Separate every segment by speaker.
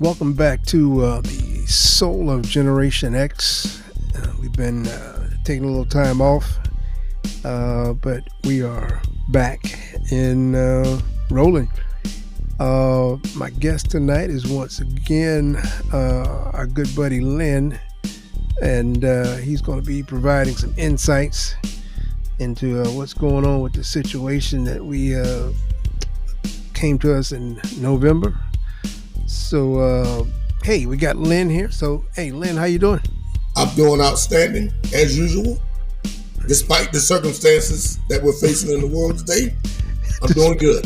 Speaker 1: Welcome back to the Soul of Generation X. We've been taking a little time off, but we are back in rolling. My guest tonight is once again our good buddy Lynn, and he's going to be providing some insights into what's going on with the situation that we came to us in November. So, hey, we got Lynn here. So, hey, Lynn, how you doing?
Speaker 2: I'm doing outstanding, as usual. Despite the circumstances that we're facing in the world today, I'm doing good.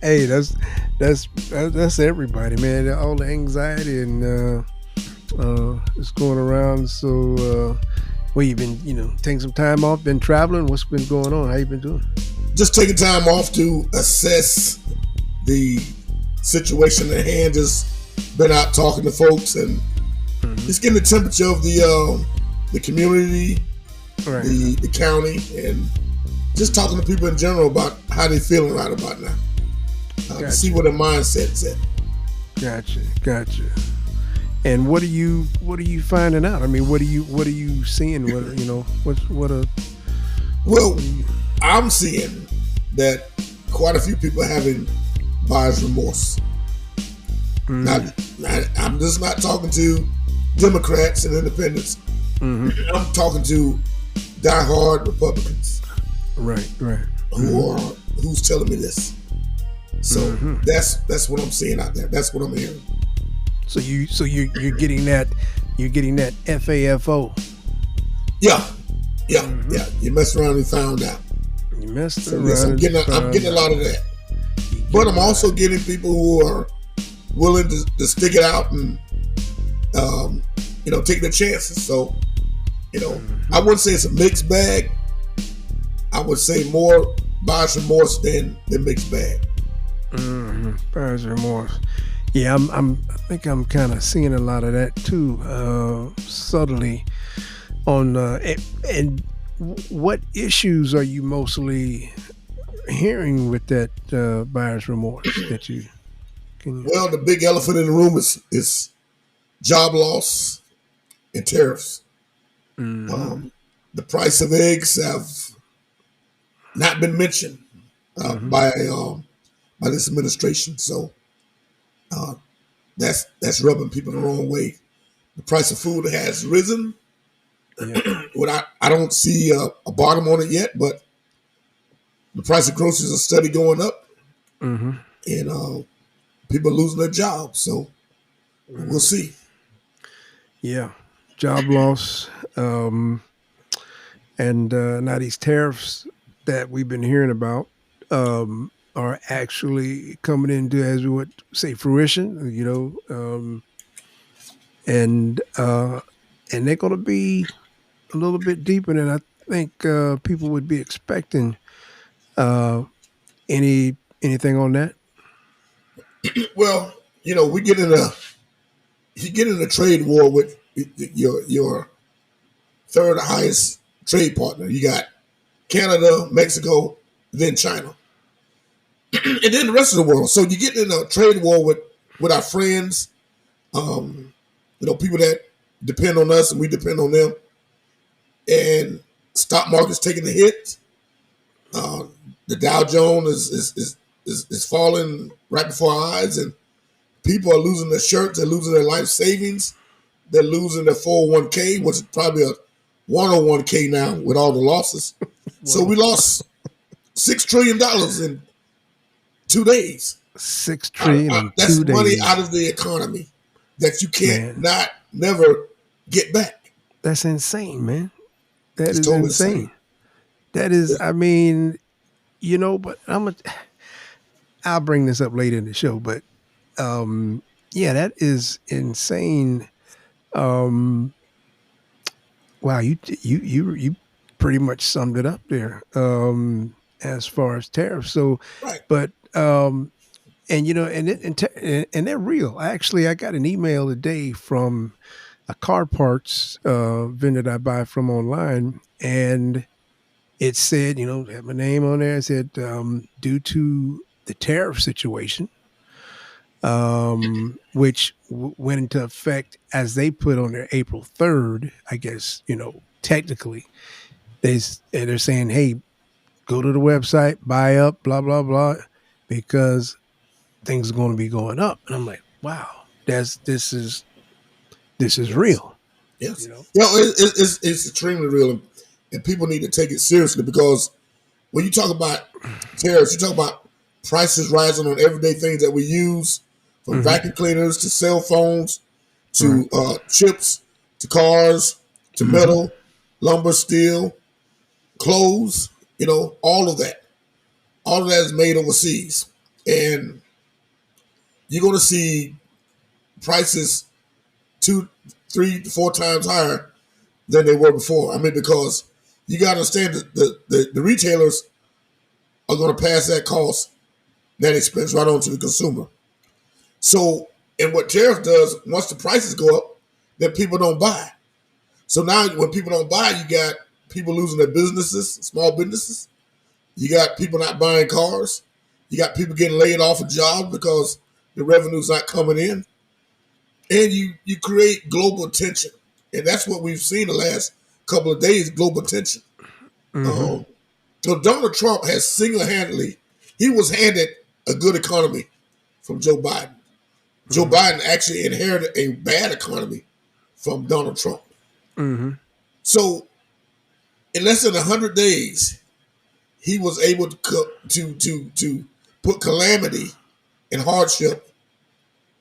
Speaker 1: Hey, that's everybody, man. All the anxiety and it's going around. So, well, you've been, taking some time off, been traveling. What's been going on? How you been doing?
Speaker 2: Just taking time off to assess the situation at hand. Just been out talking to folks and just getting the temperature of the community,
Speaker 1: Right.
Speaker 2: the county, and just talking to people in general about how they feeling right about now. To see where their mindset's at.
Speaker 1: Gotcha. And what are you finding out? I mean, what are you seeing?
Speaker 2: Well, I'm seeing that quite a few people are having buyer's remorse. I'm just not talking to Democrats and independents. I'm talking to diehard Republicans.
Speaker 1: Right.
Speaker 2: Who's telling me this. So that's what I'm seeing out there. That's what I'm hearing.
Speaker 1: So you're getting that FAFO.
Speaker 2: Yeah. You messed around and found out.
Speaker 1: You messed
Speaker 2: So
Speaker 1: around.
Speaker 2: yes, I'm getting a lot of that. But I'm also getting people who are willing to stick it out and take their chances. So, I wouldn't say it's a mixed bag. I would say more buyer's remorse than mixed bag.
Speaker 1: Buyer's remorse. Yeah, I think I'm kind of seeing a lot of that too, subtly. On and what issues are you mostly hearing with that buyer's remorse that you can?
Speaker 2: Well, the big elephant in the room is job loss and tariffs. The price of eggs have not been mentioned by this administration, so that's rubbing people the wrong way. The price of food has risen. I don't see a bottom on it yet, but the price of groceries are steady going up, and people are losing their jobs. So we'll see.
Speaker 1: Yeah, job loss, and now these tariffs that we've been hearing about are actually coming into, as we would say, fruition. And they're going to be a little bit deeper than I think people would be expecting. Anything on that?
Speaker 2: Well, we get in a trade war with your third highest trade partner. You got Canada, Mexico, then China, and then the rest of the world. So you get in a trade war with our friends, people that depend on us and we depend on them, and stock market's taking the hit. The Dow Jones is falling right before our eyes, and people are losing their shirts, they're losing their life savings, they're losing their 401k, which is probably a 101k now with all the losses. So we lost $6 trillion in 2 days.
Speaker 1: $6 trillion in 2
Speaker 2: days. That's money
Speaker 1: days.
Speaker 2: out of the economy that you can't never get back.
Speaker 1: That's insane, man. That
Speaker 2: It's
Speaker 1: is
Speaker 2: totally
Speaker 1: insane. That is, I mean, but I'll bring this up later in the show, but that is insane. Wow, you pretty much summed it up there as far as tariffs. So,
Speaker 2: right.
Speaker 1: But and they're real. Actually, I got an email today from a car parts vendor that I buy from online, and it said, had my name on there. It said, due to the tariff situation, which went into effect as they put on their April 3rd. I guess technically they're saying, hey, go to the website, buy up, blah blah blah, because things are going to be going up. And I'm like, wow, this is real.
Speaker 2: Yes. It's extremely real, and people need to take it seriously because when you talk about tariffs, you talk about prices rising on everyday things that we use, from vacuum cleaners to cell phones to chips to cars to metal, lumber, steel, clothes. All of that. All of that is made overseas, and you're going to see prices 2, 3, 4 times higher than they were before. I mean, because you got to understand that the retailers are going to pass that cost, that expense right on to the consumer. So, and what tariff does, once the prices go up, then people don't buy. So now when people don't buy, you got people losing their businesses, small businesses. You got people not buying cars. You got people getting laid off of jobs because the revenue's not coming in. And you create global tension. And that's what we've seen the last couple of days, global tension. So Donald Trump has single-handedly, he was handed a good economy from Joe Biden. Joe Biden actually inherited a bad economy from Donald Trump. So in less than 100 days, he was able to put calamity and hardship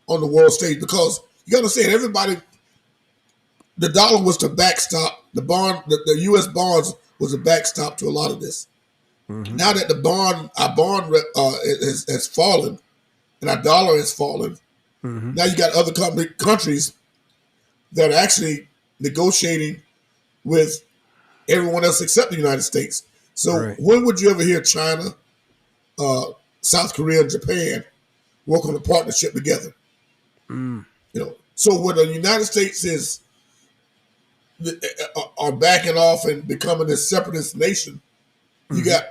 Speaker 2: on the world stage, because you got to understand, everybody, the dollar was the backstop. The U.S. bonds was a backstop to a lot of this. Now that our bond has fallen, and our dollar has fallen, now you got other countries that are actually negotiating with everyone else except the United States. So when would you ever hear China, South Korea, and Japan work on a partnership together? So when the United States are backing off and becoming a separatist nation, you got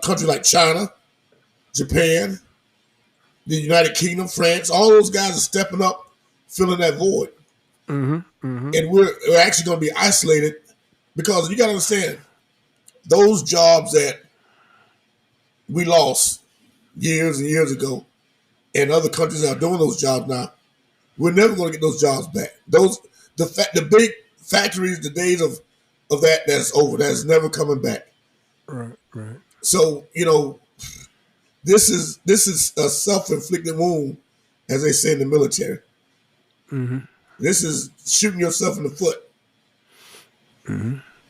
Speaker 2: countries like China, Japan, the United Kingdom, France. All those guys are stepping up, filling that void, and we're actually going to be isolated, because you got to understand, those jobs that we lost years and years ago, and other countries are doing those jobs now, we're never going to get those jobs back. The big factories, the days of that's over. That's never coming back.
Speaker 1: Right.
Speaker 2: So this is a self-inflicted wound, as they say in the military. This is shooting yourself in the foot.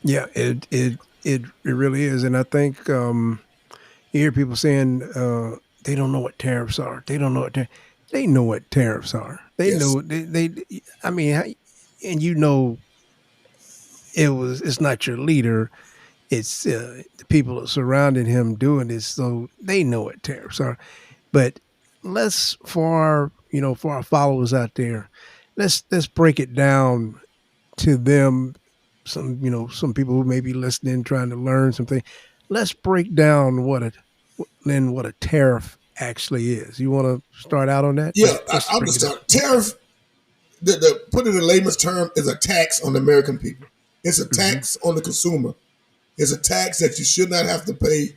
Speaker 1: Yeah, it really is, and I think you hear people saying they don't know what tariffs are. They don't know what they know what tariffs are. They know they. I mean, and it's not your leader. It's the people surrounding him doing this, so they know what tariffs are. But for our followers out there, let's break it down to them. Some people who may be listening, trying to learn something. Let's break down what a tariff actually is. You want to start out on that?
Speaker 2: Yeah, I'll just start. Tariff, the put it in layman's term, is a tax on the American people. It's a tax on the consumer. It's a tax that you should not have to pay.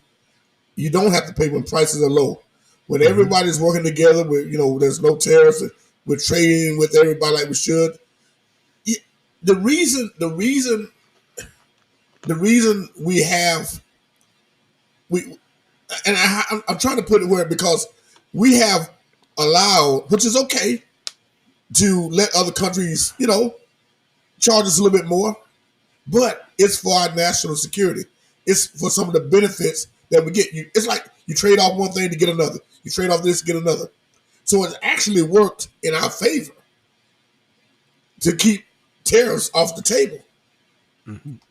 Speaker 2: You don't have to pay when prices are low. When everybody's working together, there's no tariffs. We're trading with everybody like we should. The reason I'm trying to put it where, because we have allowed, which is okay, to let other countries, charge us a little bit more, but it's for our national security. It's for some of the benefits that we get. It's like you trade off one thing to get another. You trade off this to get another. So it's actually worked in our favor to keep tariffs off the table.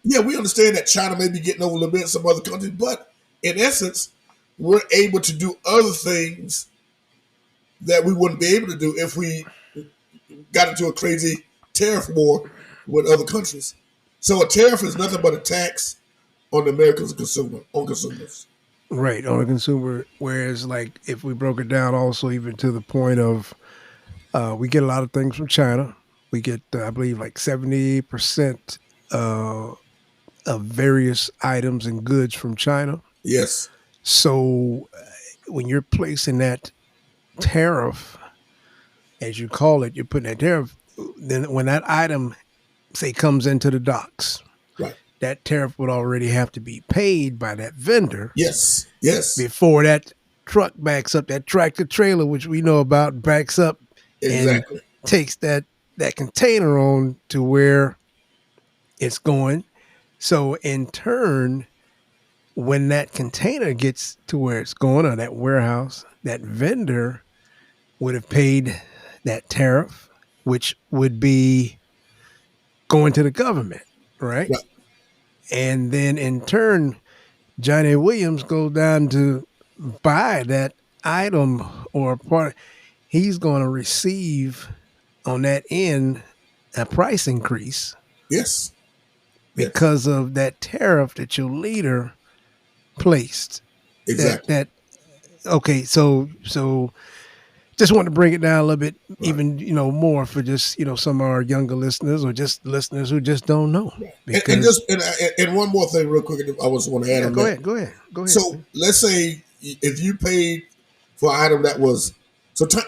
Speaker 2: Yeah, we understand that China may be getting over a little bit, some other countries, but in essence, we're able to do other things that we wouldn't be able to do if we got into a crazy tariff war with other countries. So a tariff is nothing but a tax on the Americans on consumers.
Speaker 1: Right, on the consumer. Whereas, like, if we broke it down, also even to the point of, we get a lot of things from China. We get, I believe, like 70% uh, of various items and goods from China.
Speaker 2: Yes.
Speaker 1: So when you're placing that tariff, as you call it, you're putting that tariff. Then when that item, say, comes into the docks,
Speaker 2: Right.
Speaker 1: that tariff would already have to be paid by that vendor
Speaker 2: Yes. Yes.
Speaker 1: before that truck backs up, that tractor trailer, which we know about, backs up and
Speaker 2: Exactly.
Speaker 1: takes that container on to where it's going. So in turn, when that container gets to where it's going, or that warehouse, that vendor would have paid that tariff, which would be going to the government, right?
Speaker 2: Right.
Speaker 1: And then in turn, Johnny Williams goes down to buy that item or part. He's going to receive on that end a price increase
Speaker 2: Yes. Yes.
Speaker 1: because of that tariff that your leader placed.
Speaker 2: Exactly.
Speaker 1: That okay, so just want to bring it down a little bit,
Speaker 2: Right.
Speaker 1: even more for just some of our younger listeners or just listeners who just don't know.
Speaker 2: And just and one more thing, real quick, I was want to add
Speaker 1: Yeah,
Speaker 2: on
Speaker 1: go
Speaker 2: that.
Speaker 1: ahead, go ahead, go ahead.
Speaker 2: So let's say if you paid for an item that was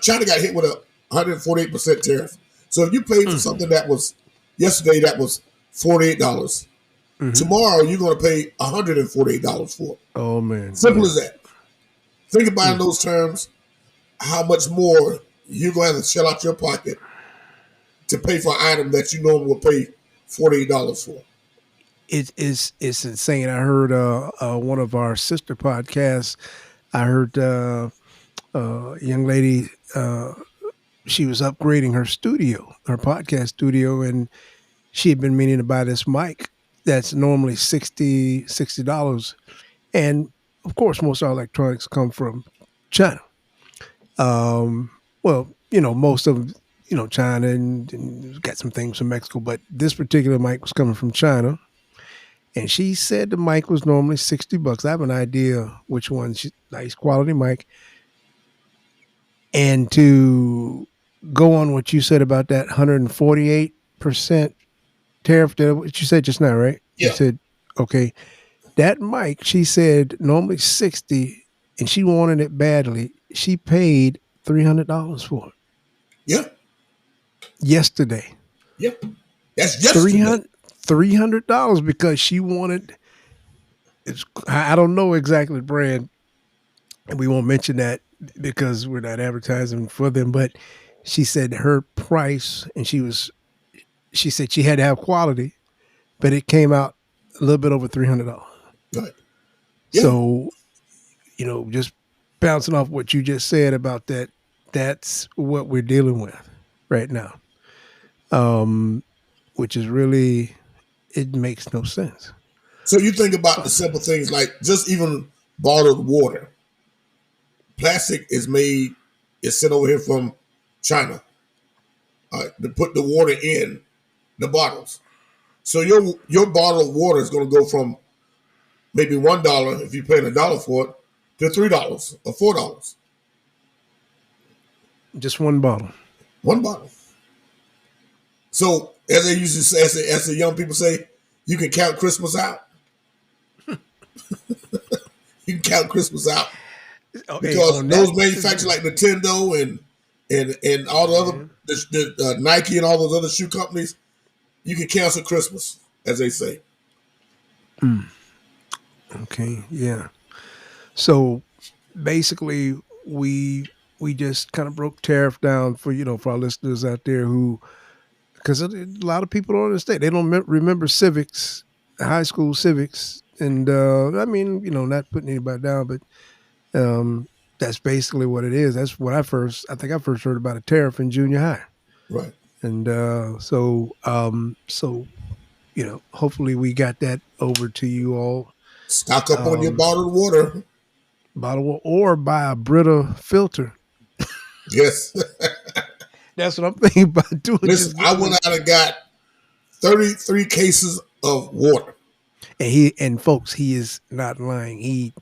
Speaker 2: China got hit with a 148% tariff. So if you paid for something that was yesterday that was $48, tomorrow you're going to pay $148 for it.
Speaker 1: Oh man,
Speaker 2: Simple as that. Think about it in those terms. How much more you're going to have to shell out your pocket to pay for an item that you normally would pay $48 for.
Speaker 1: It's insane. I heard one of our sister podcasts. I heard a young lady. She was upgrading her studio, her podcast studio, and she had been meaning to buy this mic that's normally $60. And of course, most of our electronics come from China. Well, most of them, China and got some things from Mexico, but this particular mic was coming from China. And she said the mic was normally $60. I have an idea which one. Nice quality mic. And to go on what you said about that 148% tariff, what you said just now, right?
Speaker 2: Yeah.
Speaker 1: You said, okay, that mic, she said normally 60, and she wanted it badly. She paid $300 for it.
Speaker 2: Yeah.
Speaker 1: Yesterday.
Speaker 2: Yeah. That's yesterday.
Speaker 1: $300 because she wanted. I don't know exactly the brand, and we won't mention that because we're not advertising for them. But she said her price, and she said she had to have quality, but it came out a little bit over $300.
Speaker 2: Right. Yeah.
Speaker 1: So, just bouncing off what you just said about that, that's what we're dealing with right now. Which is really, it makes no sense.
Speaker 2: So you think about the simple things like just even bottled water. Plastic is sent over here from China to put the water in the bottles. So your bottled water is going to go from maybe $1 if you're paying $1 for it to $3 or $4.
Speaker 1: Just one bottle.
Speaker 2: One bottle. So as they usually say, as the young people say, you can count Christmas out. You can count Christmas out because those manufacturers like Nintendo and all the other the Nike and all those other shoe companies, you can cancel Christmas, as they say.
Speaker 1: Okay, yeah. So basically, we just kind of broke tariff down for for our listeners out there who, because a lot of people don't understand. They don't remember civics, high school civics, and I mean, not putting anybody down, but that's basically what it is. That's what I think I first heard about a tariff in junior high.
Speaker 2: Right.
Speaker 1: And so hopefully we got that over to you all.
Speaker 2: Stock up on your bottled water.
Speaker 1: Or buy a Brita filter.
Speaker 2: Yes.
Speaker 1: That's what I'm thinking about doing.
Speaker 2: Listen, I went out and got 33 cases of water.
Speaker 1: And folks, he is not lying.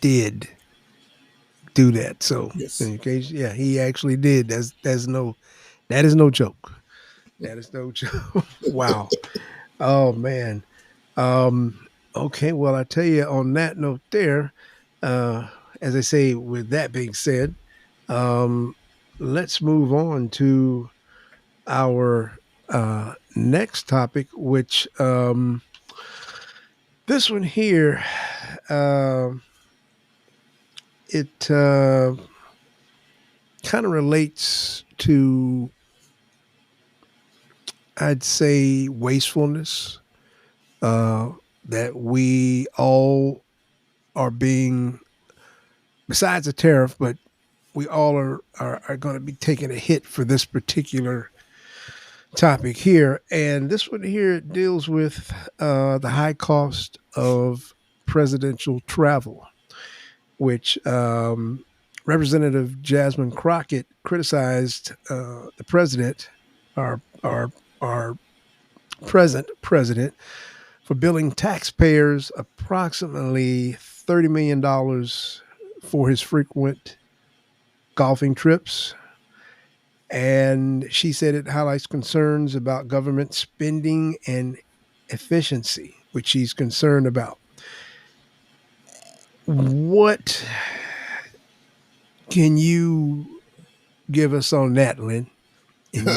Speaker 1: did do that. So
Speaker 2: Yes.
Speaker 1: in case, yeah, he actually did. That is no joke. That is no joke. Wow. Oh man. Okay. Well, I tell you on that note there, uh, as I say, with that being said, um, let's move on to our next topic, which this one here, uh, it kind of relates to, I'd say, wastefulness uh, that we all are being, besides the tariff, but we all are going to be taking a hit for this particular topic here. And this one here deals with the high cost of presidential travel, which Representative Jasmine Crockett criticized the president, our present president, for billing taxpayers approximately $30 million for his frequent golfing trips. And she said it highlights concerns about government spending and efficiency, which she's concerned about. What can you give us on that, Lynn? And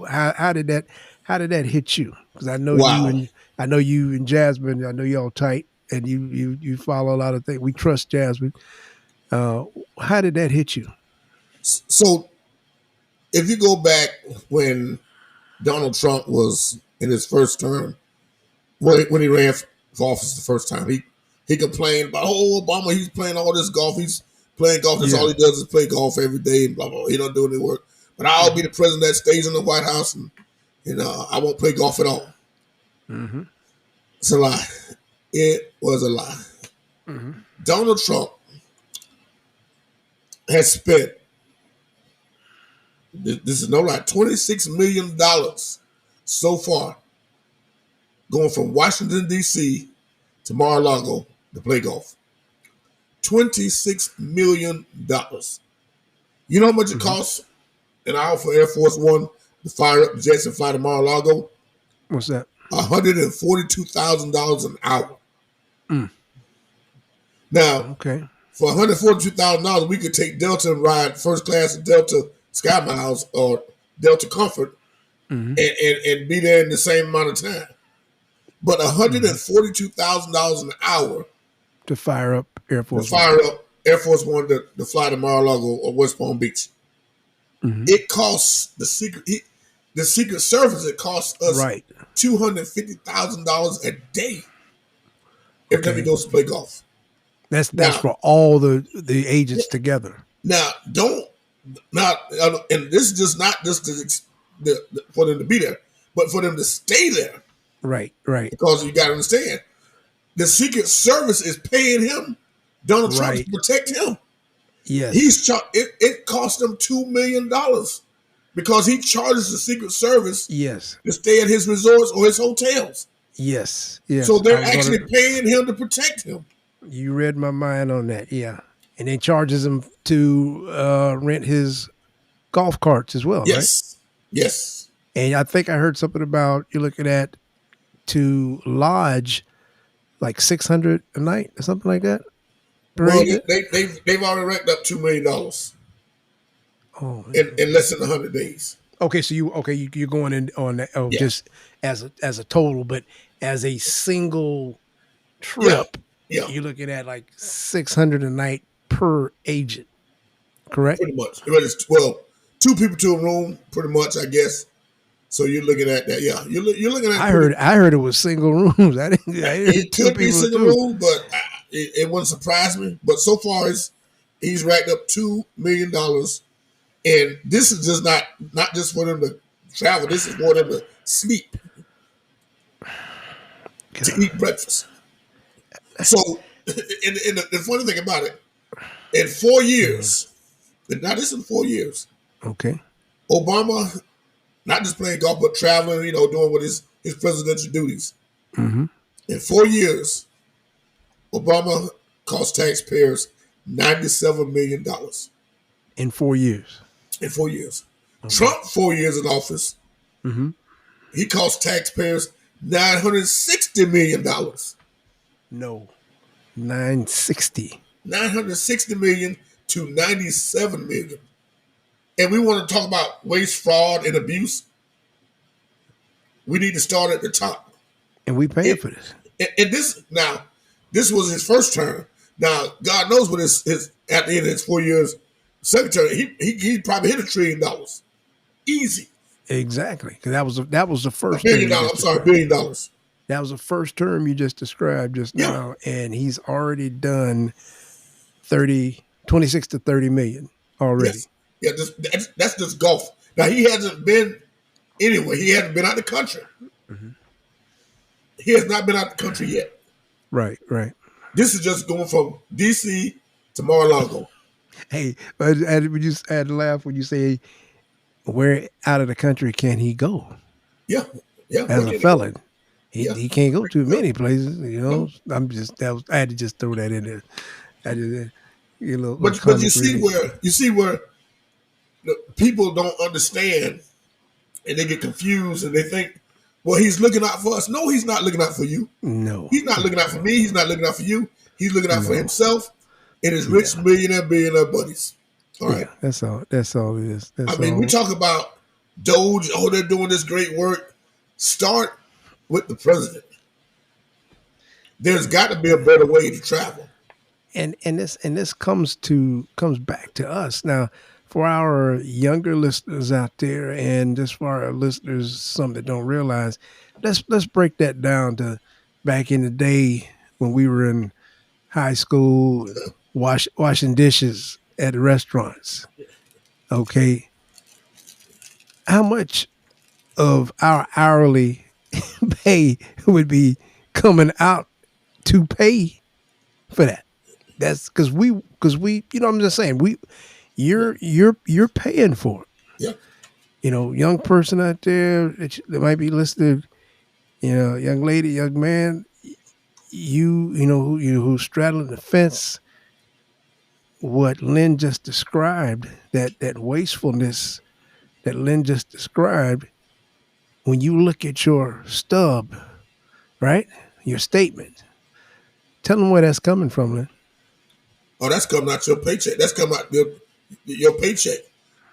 Speaker 1: how did that hit you? Because
Speaker 2: Wow.
Speaker 1: I know you and Jasmine. I know y'all tight, and you follow a lot of things. We trust Jasmine. How did that hit you?
Speaker 2: So if you go back when Donald Trump was in his first term, when he ran for office the first time, he complained about, oh, Obama, he's playing all this golf. He's playing golf. That's all he does is play golf every day and blah, blah, blah. He don't do any work. But I'll be the president that stays in the White House and I won't play golf at all.
Speaker 1: Mm-hmm.
Speaker 2: It's a lie. It was a lie.
Speaker 1: Mm-hmm.
Speaker 2: Donald Trump has spent, this is no lie, $26 million so far going from Washington, D.C. to Mar-a-Lago to play golf. $26 million. You know how much it costs an hour for Air Force One to fire up the jets and fly to Mar-a-Lago?
Speaker 1: What's that?
Speaker 2: $142,000 an hour.
Speaker 1: Mm.
Speaker 2: Now,
Speaker 1: Okay.
Speaker 2: for $142,000, we could take Delta and ride first class in Delta Sky Miles or Delta Comfort and be there in the same amount of time. But $142,000 an hour
Speaker 1: To fire up Air Force
Speaker 2: One to fly to Mar-a-Lago or West Palm Beach.
Speaker 1: Mm-hmm.
Speaker 2: It costs the Secret Service. It costs us $250,000 a day every time he goes to play golf.
Speaker 1: That's for all the agents together.
Speaker 2: Now, and this is just not just for them to be there, but for them to stay there.
Speaker 1: Right.
Speaker 2: Because you got to understand, the Secret Service is paying him, Donald Trump, to protect him.
Speaker 1: Yes.
Speaker 2: It cost him $2 million because he charges the Secret Service to stay at his resorts or his hotels.
Speaker 1: Yes.
Speaker 2: So they're actually paying him to protect him.
Speaker 1: You read my mind on that, yeah. And they charges him to rent his golf carts as well, right?
Speaker 2: Yes.
Speaker 1: And I think I heard something about you're looking at to lodge like $600 a night or something like that.
Speaker 2: Well, they've already racked up $2 million. In less than 100 days.
Speaker 1: Okay, so you're going in on that just as a total, but as a single trip, you're looking at like $600 a night per agent, correct?
Speaker 2: Pretty much. Well, two people to a room, pretty much, I guess. So you're looking at that, yeah. You're looking at.
Speaker 1: I heard it was single rooms. I didn't.
Speaker 2: It could be single room, but it wouldn't surprise me. But so far, he's racked up $2 million, and this is just not just for them to travel. This is for them to sleep, to eat breakfast. So, and the funny thing about it, in 4 years, now this is 4 years.
Speaker 1: Okay.
Speaker 2: Obama, not just playing golf, but traveling, doing what his presidential duties.
Speaker 1: Mm-hmm.
Speaker 2: In 4 years, Obama cost taxpayers $97 million
Speaker 1: in 4 years.
Speaker 2: in 4 years.
Speaker 1: Okay.
Speaker 2: Trump, 4 years in office,
Speaker 1: Mm-hmm.
Speaker 2: he cost taxpayers $960 million.
Speaker 1: No, 960.
Speaker 2: $960 million to $97 million. And we want to talk about waste, fraud, and abuse. We need to start at the top.
Speaker 1: And we paying for this.
Speaker 2: And this was his first term. Now, God knows what his at the end of his 4 years secretary, he probably hit $1 trillion. Easy.
Speaker 1: Exactly, because that was the first
Speaker 2: $1 billion.
Speaker 1: term.
Speaker 2: I'm sorry, $1 billion.
Speaker 1: That was the first term you just described just now, and he's already done 26 to 30 million already.
Speaker 2: Yes. Yeah, that's just golf. Now he hasn't been anywhere. He hasn't been out the country.
Speaker 1: Mm-hmm.
Speaker 2: He has not been out the country yet.
Speaker 1: Right.
Speaker 2: This is just going from DC to Mar-a-Lago.
Speaker 1: Hey, but I had to laugh when you say, where out of the country can he go?
Speaker 2: Yeah.
Speaker 1: As a felon.
Speaker 2: Yeah.
Speaker 1: He can't go to many places, you know. I had to just throw that in there. I just
Speaker 2: But you see where the people don't understand and they get confused and they think, well, he's looking out for us. No, he's not looking out for you.
Speaker 1: No.
Speaker 2: He's not looking out for me. He's not looking out for you. He's looking out for himself and his rich billionaire buddies. All right.
Speaker 1: Yeah, that's all it is.
Speaker 2: We talk about Doge, they're doing this great work. Start with the president. There's got to be a better way to travel.
Speaker 1: And this comes back to us. Now, for our younger listeners out there, and just for our listeners, some that don't realize, let's break that down to back in the day when we were in high school, washing dishes at restaurants. Okay, how much of our hourly pay would be coming out to pay for that? That's because we, I'm just saying, you're paying for it.
Speaker 2: Yeah.
Speaker 1: Young person out there that might be listening, young lady, young man, who's straddling the fence. What Lynn just described, that wastefulness that Lynn just described, when you look at your stub, right, your statement, tell them where that's coming from, Lynn.
Speaker 2: Oh, that's coming out your paycheck. That's coming out your paycheck.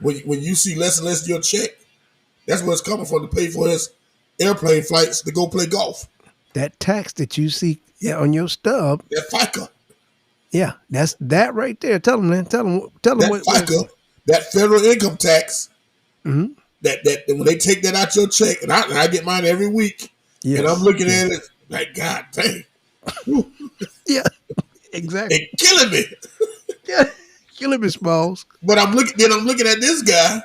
Speaker 2: When you see less and less of your check, that's where it's coming from to pay for his airplane flights to go play golf.
Speaker 1: That tax that you see on your stub.
Speaker 2: That FICA.
Speaker 1: Yeah, that's that right there. Tell them, man. Tell them
Speaker 2: that
Speaker 1: what
Speaker 2: FICA, that federal income tax.
Speaker 1: Mm-hmm.
Speaker 2: That when they take that out your check, and I get mine every week, and I'm looking at it like, God dang.
Speaker 1: Yeah, exactly.
Speaker 2: It's killing me.
Speaker 1: Yeah, killing me, Smalls.
Speaker 2: But I'm looking at this guy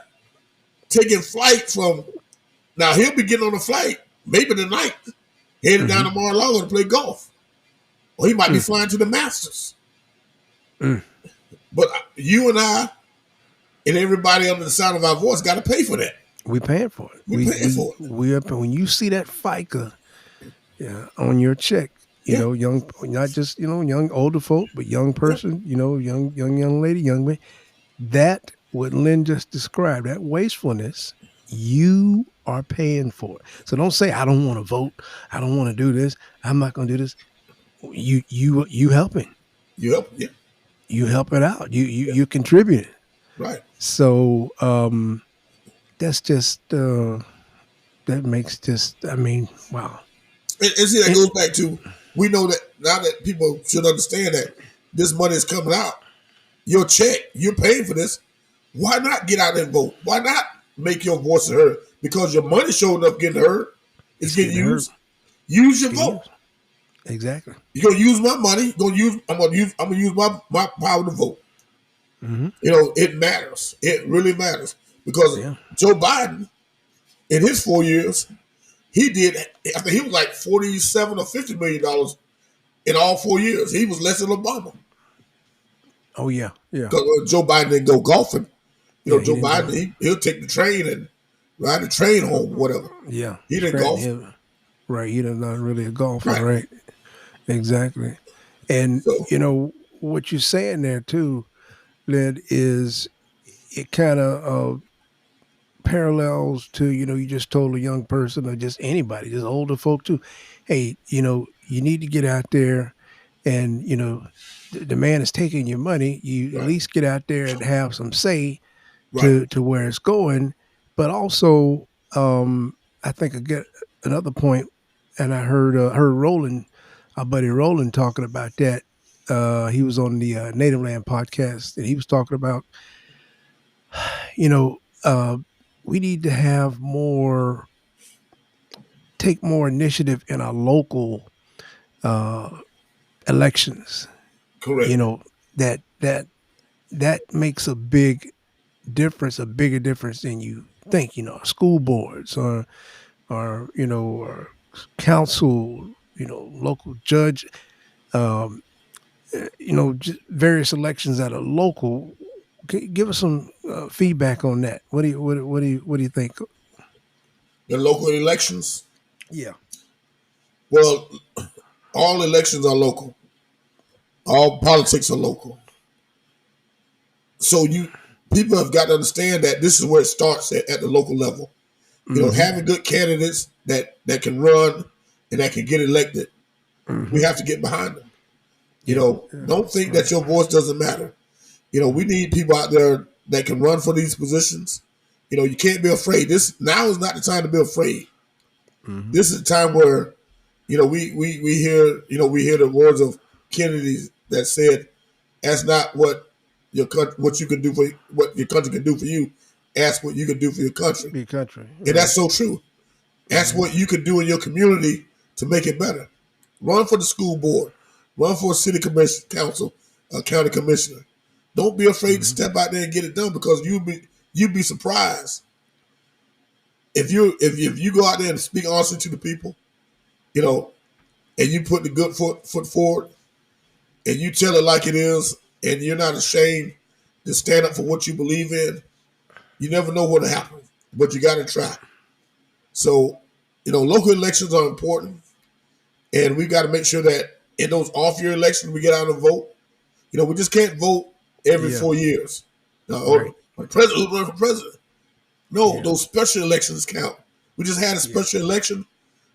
Speaker 2: taking flight from. Now he'll be getting on a flight maybe tonight, headed down to Mar-a-Lago to play golf, or he might be flying to the Masters. But you and I and everybody under the sound of our voice got to pay for that.
Speaker 1: We paying for it.
Speaker 2: We paying for it.
Speaker 1: We up, and when you see that FICA, on your check, young, not just young older folk, but young person, young lady, young man. That what Lynn just described, that wastefulness, you are paying for it. So don't say I don't want to vote, I don't want to do this, I'm not going to do this. You helping.
Speaker 2: You help, yeah.
Speaker 1: You help it out. You contributing.
Speaker 2: Right.
Speaker 1: So that's just that makes just wow.
Speaker 2: And see, that goes back to, we know that now that people should understand that this money is coming out, your check, you're paying for this. Why not get out and vote? Why not make your voice heard? Because your money showing up getting heard. It's getting used. Use your vote.
Speaker 1: Exactly.
Speaker 2: You're gonna use my money. I'm gonna use my power to vote.
Speaker 1: Mm-hmm.
Speaker 2: It matters. It really matters. Because Joe Biden, in his 4 years, he did, I think he was like $47 or $50 million in all 4 years. He was less than Obama.
Speaker 1: Oh, yeah. Yeah.
Speaker 2: Because Joe Biden didn't go golfing. Joe Biden, he'll take the train and ride the train home, whatever.
Speaker 1: Yeah.
Speaker 2: He didn't golf.
Speaker 1: Right. He not really a golfer, right? Exactly. And, what you're saying there too, Lynn, is it kind of parallels to, you just told a young person or just anybody, just older folk too, hey, you need to get out there and, the man is taking your money. You at
Speaker 2: Right.
Speaker 1: least get out there and have some say
Speaker 2: Right.
Speaker 1: to where it's going. But also, I think I get another point, and I heard Roland, our buddy Roland, talking about that. He was on the Native Land podcast, and he was talking about, you know, uh, we need to have more, take more initiative in our local uh, elections. You
Speaker 2: Correct.
Speaker 1: know that makes a big difference, a bigger difference than you think. School boards or council, local judge, um, just various elections that are local. Give us some feedback on that. What do you think?
Speaker 2: The local elections.
Speaker 1: Yeah.
Speaker 2: Well, all elections are local. All politics are local. So people have got to understand that this is where it starts at the local level.
Speaker 1: Mm-hmm.
Speaker 2: Having good candidates that can run and that can get elected, we
Speaker 1: Mm-hmm.
Speaker 2: have to get behind them.
Speaker 1: Yeah. Yeah.
Speaker 2: Don't think
Speaker 1: Right.
Speaker 2: that your voice doesn't matter. We need people out there that can run for these positions. You can't be afraid. This now is not the time to be afraid.
Speaker 1: Mm-hmm.
Speaker 2: This is the time where, we hear the words of Kennedy that said, "Ask not what you can do for what your country can do for you. Ask what you can do for your country."
Speaker 1: Big country.
Speaker 2: And
Speaker 1: Right.
Speaker 2: that's so true. Ask
Speaker 1: Mm-hmm.
Speaker 2: what you can do in your community to make it better. Run for the school board. Run for a city commission, council, a county commissioner. Don't be afraid to
Speaker 1: Mm-hmm.
Speaker 2: step out there and get it done, because you'd be surprised if you go out there and speak honestly to the people, you know, and you put the good foot forward, and you tell it like it is, and you're not ashamed to stand up for what you believe in. You never know what'll happen, but you got to try. So, local elections are important, and we got to make sure that in those off-year elections we get out and vote. We just can't vote every
Speaker 1: Yeah.
Speaker 2: 4 years. Now,
Speaker 1: Right.
Speaker 2: my president running for president. No,
Speaker 1: Yeah.
Speaker 2: those special elections count. We just had a
Speaker 1: Yeah.
Speaker 2: special election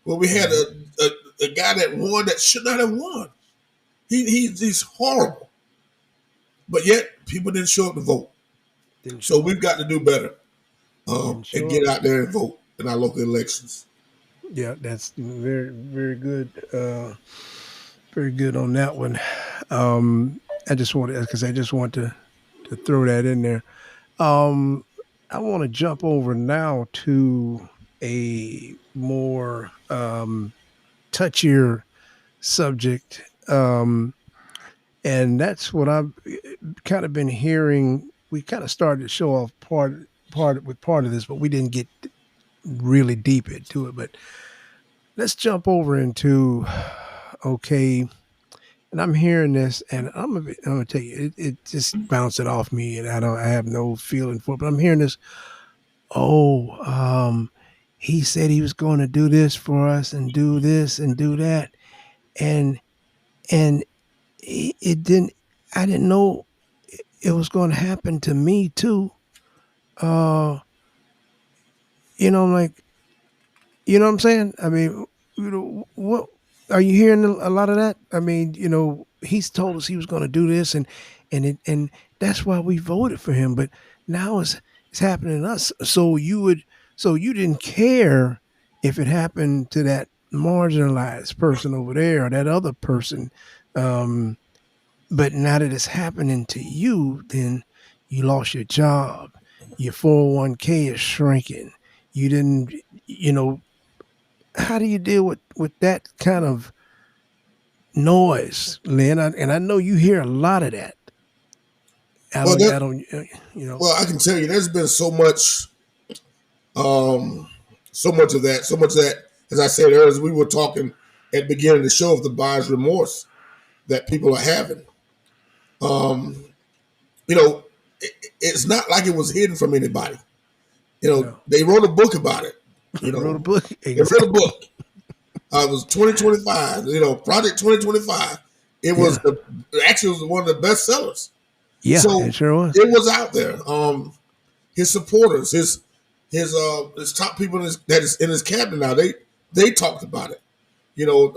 Speaker 2: where we had
Speaker 1: Mm-hmm.
Speaker 2: a guy that won that should not have won. He's horrible, but yet people didn't show up to vote.
Speaker 1: Didn't
Speaker 2: So
Speaker 1: show
Speaker 2: we've
Speaker 1: up.
Speaker 2: got to do better,
Speaker 1: Didn't
Speaker 2: and
Speaker 1: show up.
Speaker 2: get out there and vote in our local elections.
Speaker 1: Yeah, that's very, very good. Very good on that one. I just wanted, because I just want to throw that in there. Um, I want to jump over now to a more touchier subject, and that's what I've kind of been hearing. We kind of started to show off part of this, but we didn't get really deep into it. But let's jump over into, okay. And I'm hearing this, and I'm gonna tell you, it just bounced it off me, and I have no feeling for it. But I'm hearing this. Oh, he said he was going to do this for us, and do this, and do that, and and it didn't. I didn't know it was going to happen to me too. Uh, like, what I'm saying. I mean, what are you hearing a lot of that? I mean, he's told us he was going to do this, and that's why we voted for him. But now it's happening to us. So you didn't care if it happened to that marginalized person over there or that other person. Um, but now that it's happening to you, then you lost your job. Your 401k is shrinking. You didn't, you know, how do you deal with that kind of noise, Lynn? And I know you hear a lot of that. I
Speaker 2: Well,
Speaker 1: don't, I don't,
Speaker 2: I can tell you, there's been um, so much of that. As I said earlier, as we were talking at the beginning of the show, of the buyer's remorse that people are having. Um, it's not like it was hidden from anybody.
Speaker 1: no.
Speaker 2: They wrote a book about it.
Speaker 1: Wrote a book.
Speaker 2: They wrote a
Speaker 1: Exactly.
Speaker 2: book. It was 2025. Project 2025. It was actually it was one of the best sellers.
Speaker 1: Yeah,
Speaker 2: So
Speaker 1: it sure was.
Speaker 2: it was out there. His supporters, his top people that is in his cabinet now, they talked about it. You know,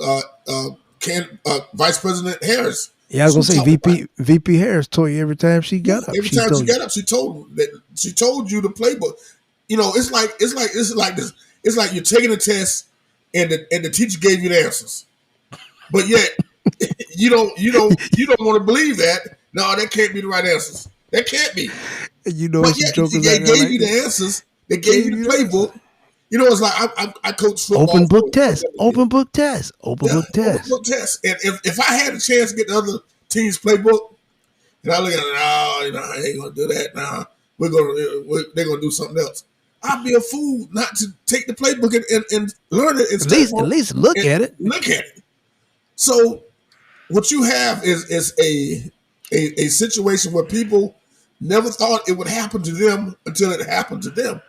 Speaker 2: Vice President Harris.
Speaker 1: Yeah, I was gonna say VP Harris told you every time she got up.
Speaker 2: Every time she got up, she told you the playbook. You know, it's like this. It's like you're taking a test and the teacher gave you the answers, but yet you don't want to believe that. No, that can't be the right answers. That can't be.
Speaker 1: You know,
Speaker 2: but yet they gave you the answers. They gave you the playbook. You know, it's like I coach football.
Speaker 1: Open book test. Open book test. Open book test.
Speaker 2: Open book test. And if I had a chance to get the other team's playbook, and I look at it, I ain't gonna do that. Nah, they're gonna do something else. I'd be a fool not to take the playbook and learn it.
Speaker 1: At least look at it.
Speaker 2: Look at it. So what you have is a situation where people never thought it would happen to them until it happened to them.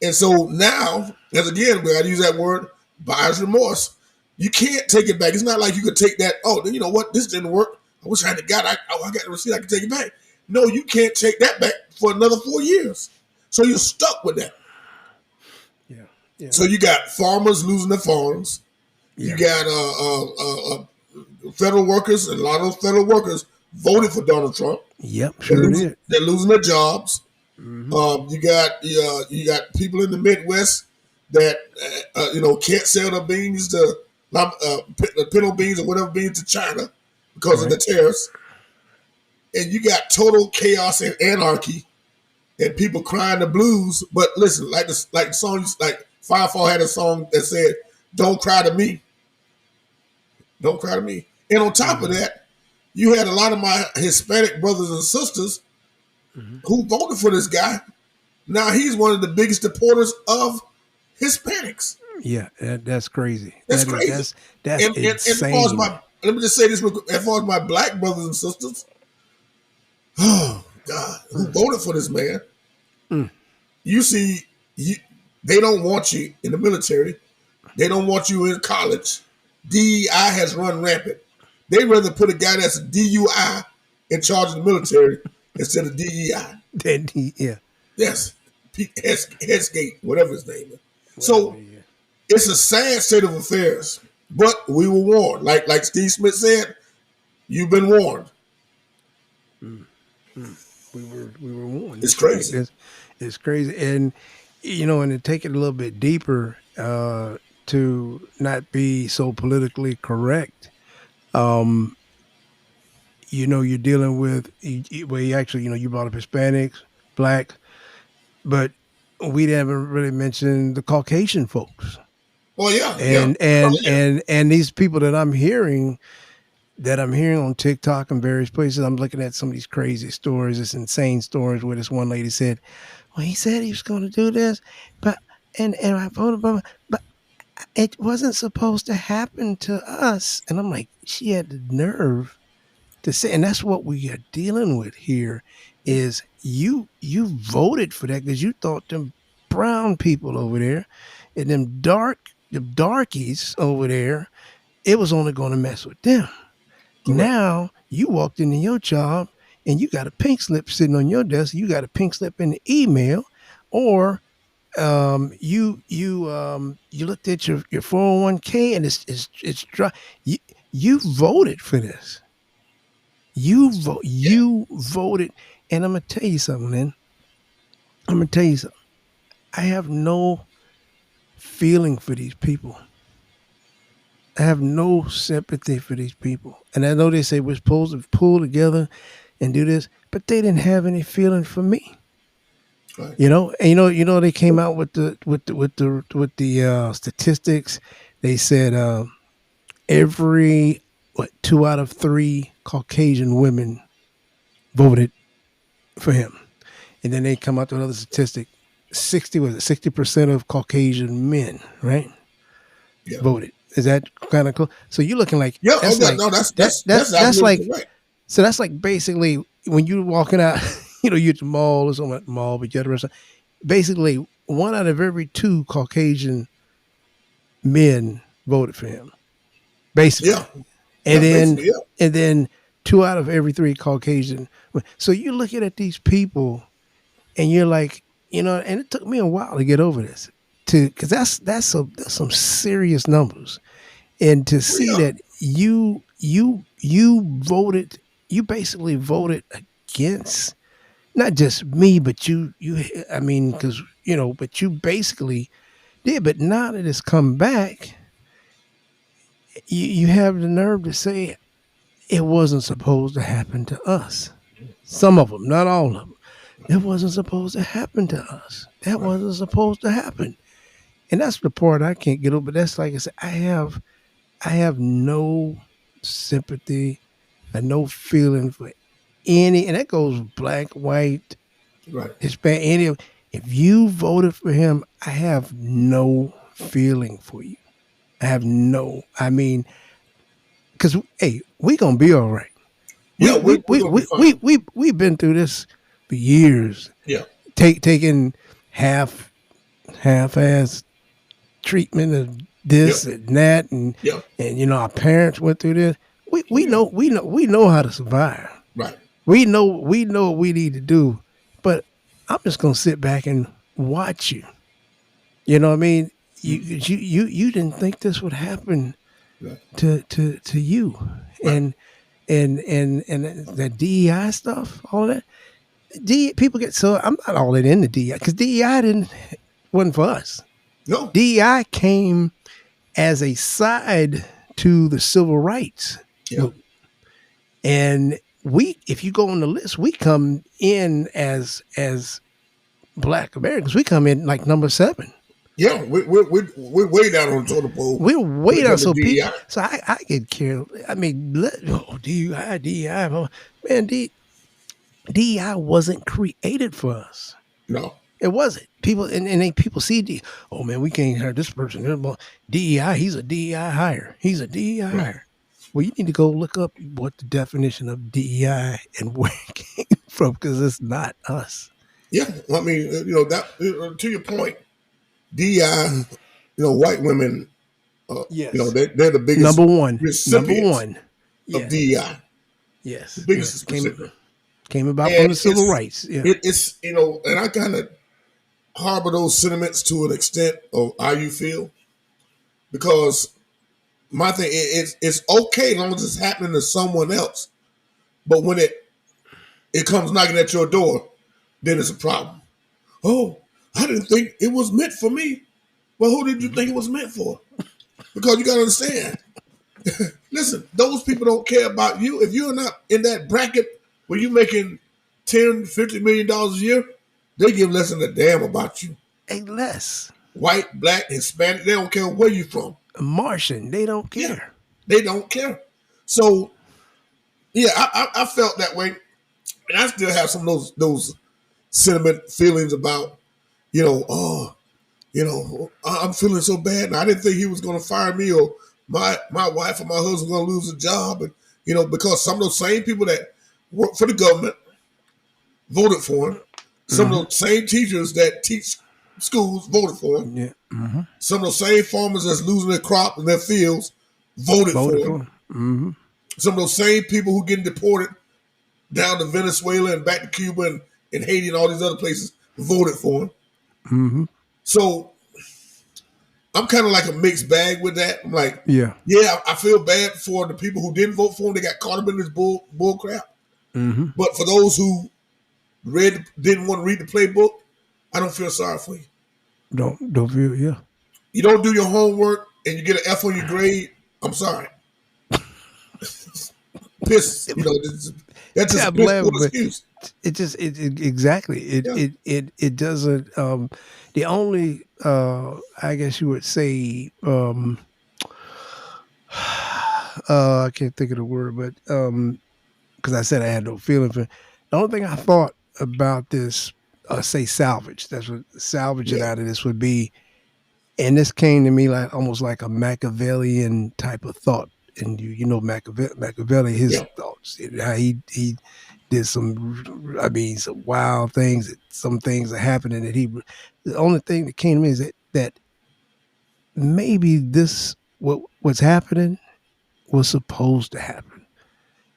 Speaker 2: And so now, as again, we got to use that word, buyer's remorse. You can't take it back. It's not like you could take that, you know what, this didn't work. I wish I had got the receipt, I could take it back. No, you can't take that back for another 4 years. So you're stuck with that. Yeah. So you got farmers losing their farms. Yeah. You got federal workers, and a lot of those federal workers voted for Donald Trump.
Speaker 1: Yep, sure did.
Speaker 2: They're losing their jobs. Mm-hmm. You got people in the Midwest that can't sell their beans to pinto beans or whatever beans to China because of the tariffs, and you got total chaos and anarchy, and people crying the blues. But listen, like songs like Firefall had a song that said, "Don't cry to me, don't cry to me." And on top of that, you had a lot of my Hispanic brothers and sisters who voted for this guy. Now he's one of the biggest supporters of Hispanics.
Speaker 1: Yeah, that's crazy.
Speaker 2: That's crazy.
Speaker 1: That's insane.
Speaker 2: And as far as let me just say this real quick. As far as my black brothers and sisters, oh God, who voted for this man? You see, they don't want you in the military. They don't want you in college. DEI has run rampant. They rather put a guy that's a DUI in charge of the military instead of DEI.
Speaker 1: Yeah.
Speaker 2: Yes. Headsgate, whatever his name is. So it's a sad state of affairs. But we were warned. Like Steve Smith said, you've been warned.
Speaker 1: We were warned.
Speaker 2: It's crazy.
Speaker 1: It's crazy. And and to take it a little bit deeper, to not be so politically correct. You're dealing with, you brought up Hispanics, Black, but we haven't really mentioned the Caucasian folks.
Speaker 2: Well, yeah.
Speaker 1: And these people that I'm hearing on TikTok and various places, I'm looking at some of these crazy stories, this insane stories where this one lady said, well, he said he was going to do this, but I voted for him, but it wasn't supposed to happen to us. And I'm like, she had the nerve to say, and that's what we are dealing with here is you voted for that because you thought them brown people over there and them darkies over there, it was only going to mess with them. Correct. Now you walked into your job and you got a pink slip sitting on your desk. You got a pink slip in the email, or you looked at your 401k and it's dry. You voted for this. You voted, and I'm gonna tell you something, Lynn. I have no feeling for these people. I have no sympathy for these people. And I know they say we're supposed to pull together and do this, but they didn't have any feeling for me. Right. And they came out with the statistics. They said every 2 out of 3 Caucasian women voted for him, and then they come out to another statistic: 60% of Caucasian men, right? Yeah. Voted. Is that kind of cool? So you're looking like that's like right. So that's like basically when you're walking out, you're at the mall or something at the mall, but you're at the restaurant. Basically, 1 out of every 2 Caucasian men voted for him. Basically, and
Speaker 2: Yeah,
Speaker 1: then
Speaker 2: basically, yeah.
Speaker 1: and then 2 out of every 3 Caucasian. So you're looking at these people, and you're like, and it took me a while to get over this, because that's some serious numbers, and to
Speaker 2: Well,
Speaker 1: see
Speaker 2: yeah.
Speaker 1: that you basically voted against not just me, but I mean, because but you basically did. But now that it's come back, you have the nerve to say it wasn't supposed to happen to us. Some of them, not all of them. It wasn't supposed to happen to us. That
Speaker 2: Right.
Speaker 1: wasn't supposed to happen. And that's the part I can't get over. That's like I said, I have no sympathy and no feeling for any, and that goes black, white,
Speaker 2: Right.
Speaker 1: Hispanic, any of. If you voted for him, I have no feeling for you. I have no. I mean, because hey, we gonna be all right. We
Speaker 2: Yeah,
Speaker 1: we
Speaker 2: we're
Speaker 1: we
Speaker 2: gonna be
Speaker 1: we
Speaker 2: fine.
Speaker 1: we we we've been through this for years.
Speaker 2: Yeah.
Speaker 1: Taking half-ass treatment of this
Speaker 2: Yep.
Speaker 1: and that, and
Speaker 2: Yep.
Speaker 1: our parents went through this. We
Speaker 2: Oh
Speaker 1: we
Speaker 2: yeah.
Speaker 1: know we know how to survive.
Speaker 2: Right.
Speaker 1: We know what we need to do. But I'm just gonna sit back and watch you. You know what I mean?
Speaker 2: Mhm.
Speaker 1: You didn't think this would happen
Speaker 2: Right.
Speaker 1: to you,
Speaker 2: Right.
Speaker 1: and the DEI stuff, all that. People get so I'm not all that into DEI, because DEI wasn't for us.
Speaker 2: No.
Speaker 1: DEI came as a side to the civil rights
Speaker 2: Yeah.
Speaker 1: movement. And if you go on the list, we come in as Black Americans. We come in like number 7.
Speaker 2: Yeah. We're way down on the totem pole
Speaker 1: We're
Speaker 2: when
Speaker 1: way
Speaker 2: it
Speaker 1: down.
Speaker 2: comes to
Speaker 1: So
Speaker 2: DEI.
Speaker 1: I get carried. I mean, DEI, man, DEI wasn't created for us.
Speaker 2: No.
Speaker 1: It wasn't. People people see oh man, we can't hire this person. DEI, he's a DEI hire. He's a DEI
Speaker 2: Right.
Speaker 1: hire. Well, you need to go look up what the definition of DEI and where it came from, because it's not us.
Speaker 2: Yeah. I mean, that to your point, DEI. White women.
Speaker 1: Yes.
Speaker 2: They're the biggest
Speaker 1: Number one. Number
Speaker 2: recipients
Speaker 1: one.
Speaker 2: of
Speaker 1: Yes.
Speaker 2: DEI. The
Speaker 1: Yes.
Speaker 2: biggest
Speaker 1: Yes.
Speaker 2: recipient.
Speaker 1: Came about from
Speaker 2: And
Speaker 1: the civil rights. Yeah.
Speaker 2: it's and I kind of harbor those sentiments to an extent of how you feel, because my thing it's okay as long as it's happening to someone else, but when it comes knocking at your door, then it's a problem. Oh, I didn't think it was meant for me. Well, who did you think it was meant for? Because you got to understand. Listen, those people don't care about you. If you're not in that bracket where you're making $10-50 million a year, they give less than a damn about you.
Speaker 1: Hey, less.
Speaker 2: White, black, Hispanic, they don't care where you're from.
Speaker 1: Martian, they don't care.
Speaker 2: Yeah, they don't care. So, yeah, I felt that way, and I still have some of those sentiment feelings about, I'm feeling so bad, and I didn't think he was going to fire me, or my wife or my husband going to lose a job, and because some of those same people that work for the government voted for him. Some of those same teachers that teach schools voted for him.
Speaker 1: Yeah. Mm-hmm.
Speaker 2: Some of those same farmers that's losing their crop and their fields voted for him.
Speaker 1: Mm-hmm.
Speaker 2: Some of those same people who getting deported down to Venezuela and back to Cuba and Haiti and all these other places voted for him.
Speaker 1: Mm-hmm.
Speaker 2: So I'm kind of like a mixed bag with that. I'm like,
Speaker 1: Yeah.
Speaker 2: I feel bad for the people who didn't vote for him. They got caught up in this bull crap.
Speaker 1: Mm-hmm.
Speaker 2: But for those who didn't want to read the playbook, I don't feel sorry for you.
Speaker 1: Don't feel, yeah.
Speaker 2: You don't do your homework and you get an F on your grade, I'm sorry. Piss, that's just a piss poor excuse.
Speaker 1: Exactly. It doesn't. The only I guess you would say I can't think of the word, but because I said I had no feeling for it. The only thing I thought about this, say salvage. That's what salvaging out of this would be. And this came to me like almost like a Machiavellian type of thought. And Machiavelli, his thoughts, how he did some wild things. Some things are happening that the only thing that came to me is that maybe what's happening was supposed to happen.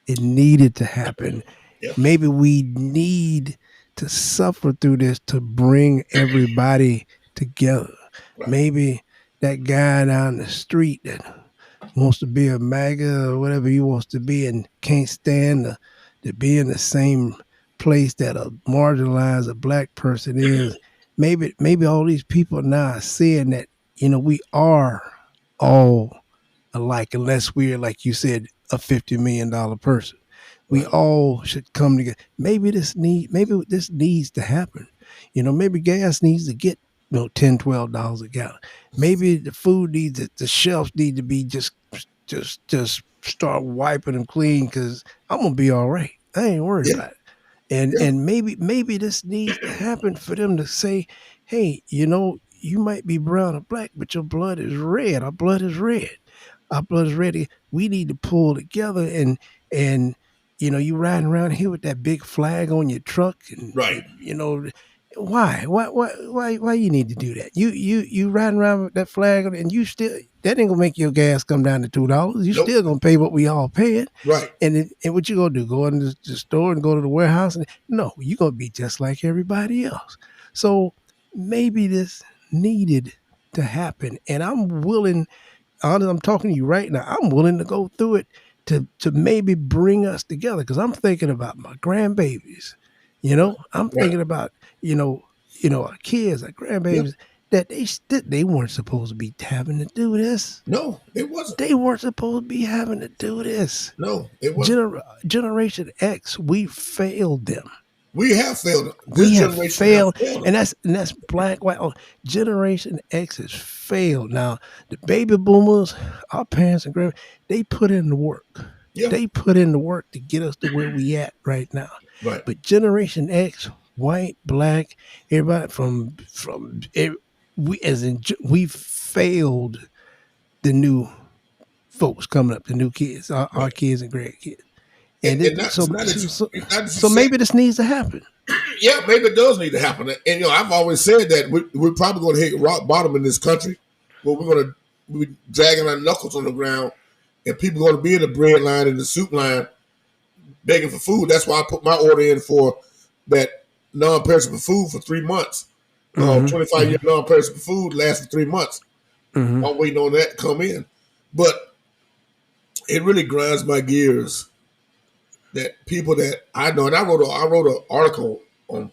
Speaker 1: It needed to happen.
Speaker 2: Yeah.
Speaker 1: Maybe we need to suffer through this to bring everybody together.
Speaker 2: Right.
Speaker 1: Maybe that guy down the street that wants to be a MAGA or whatever he wants to be and can't stand to be in the same place that a marginalized a black person is. Maybe all these people now are seeing that, we are all alike unless we're, like you said, a $50 million person. We
Speaker 2: Right.
Speaker 1: all should come together. Maybe this needs to happen. Maybe gas needs to get $10, $12 a gallon. Maybe the food needs the shelves need to be just start wiping them clean because I'm gonna be all right. I ain't worried
Speaker 2: Yeah.
Speaker 1: about it. And
Speaker 2: Yeah.
Speaker 1: and maybe this needs to happen for them to say, hey, you might be brown or black, but your blood is red. Our blood is red. Our blood is ready. We need to pull together and you riding around here with that big flag on your truck and
Speaker 2: Right.
Speaker 1: why you need to do that? You riding around with that flag and you still that ain't gonna make your gas come down to $2. You
Speaker 2: Nope.
Speaker 1: still gonna pay what we all paying.
Speaker 2: Right.
Speaker 1: And what you gonna do? Go in the store and go to the warehouse? No, you gonna be just like everybody else. So maybe this needed to happen, and I'm willing. Honest, I'm talking to you right now. I'm willing to go through it to maybe bring us together because I'm thinking about my grandbabies. I'm
Speaker 2: Right.
Speaker 1: thinking about our kids, our grandbabies that they weren't supposed to be having to do this.
Speaker 2: No, it wasn't.
Speaker 1: They weren't supposed to be having to do this.
Speaker 2: No, it wasn't.
Speaker 1: Generation X, we failed them.
Speaker 2: We have failed.
Speaker 1: We have
Speaker 2: generation
Speaker 1: failed,
Speaker 2: has failed.
Speaker 1: and that's black, white. Oh, Generation X has failed. Now, the baby boomers, our parents and grandparents, they put in the work.
Speaker 2: Yeah.
Speaker 1: They put in the work to get us to where we at right now.
Speaker 2: Right.
Speaker 1: But Generation X, white, black, everybody we failed the new folks coming up, the new kids, our kids and grandkids. And so maybe this needs to happen.
Speaker 2: Yeah, maybe it does need to happen. And I've always said that we're probably going to hit rock bottom in this country, where we're going to be dragging our knuckles on the ground, and people are going to be in the bread line and the soup line, begging for food. That's why I put my order in for that non-perishable food for 3 months. 25-year non-perishable food lasts for 3 months. I'm waiting on that to come in, but it really grinds my gears that people that I know, and I wrote an article on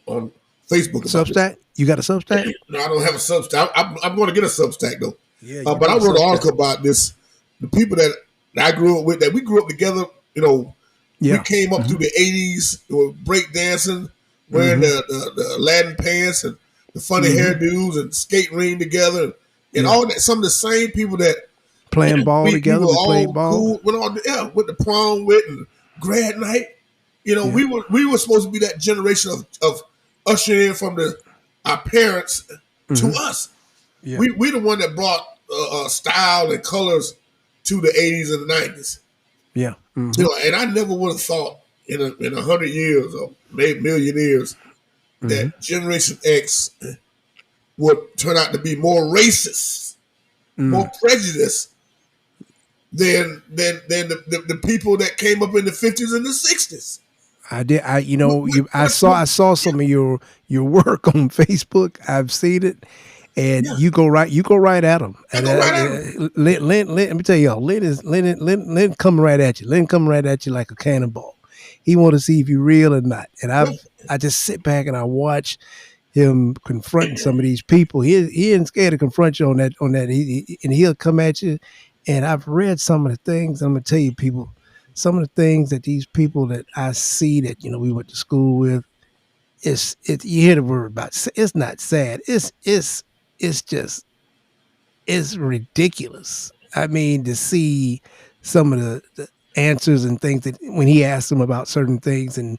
Speaker 2: Facebook about
Speaker 1: Substack. You got a Substack?
Speaker 2: No, I don't have a Substack. I'm going to get a Substack though.
Speaker 1: Yeah,
Speaker 2: but I wrote an article about this. The people that I grew up with, that we grew up together. We came up through the '80s. We were break dancing, wearing the Aladdin pants and the funny hairdos and skate ring together, and all that. Some of the same people that
Speaker 1: playing ball together. We played ball.
Speaker 2: Cool, with the prom with and grad night. We were supposed to be that generation of ushering in from our parents to us. Yeah. We the one that brought style and colors to the 80s and the 90s.
Speaker 1: Yeah.
Speaker 2: And I never would have thought in 100 years or maybe million years that Generation X would turn out to be more racist, more prejudiced than the people that came up in the 50s and the 60s.
Speaker 1: I did. I saw some of your work on Facebook. I've seen it, and you go right at them. Lynn, let me tell y'all, Lynn coming right at you. Lynn coming right at you like a cannonball. He want to see if you're real or not. And I just sit back and I watch him confronting some of these people. He isn't scared to confront you on that. And he'll come at you. And I've read some of the things. I'm gonna tell you, people. Some of the things that these people that I see that we went to school with, it's you hear the word about. It's not sad. It's just ridiculous. I mean, to see some of the answers and things that when he asked them about certain things and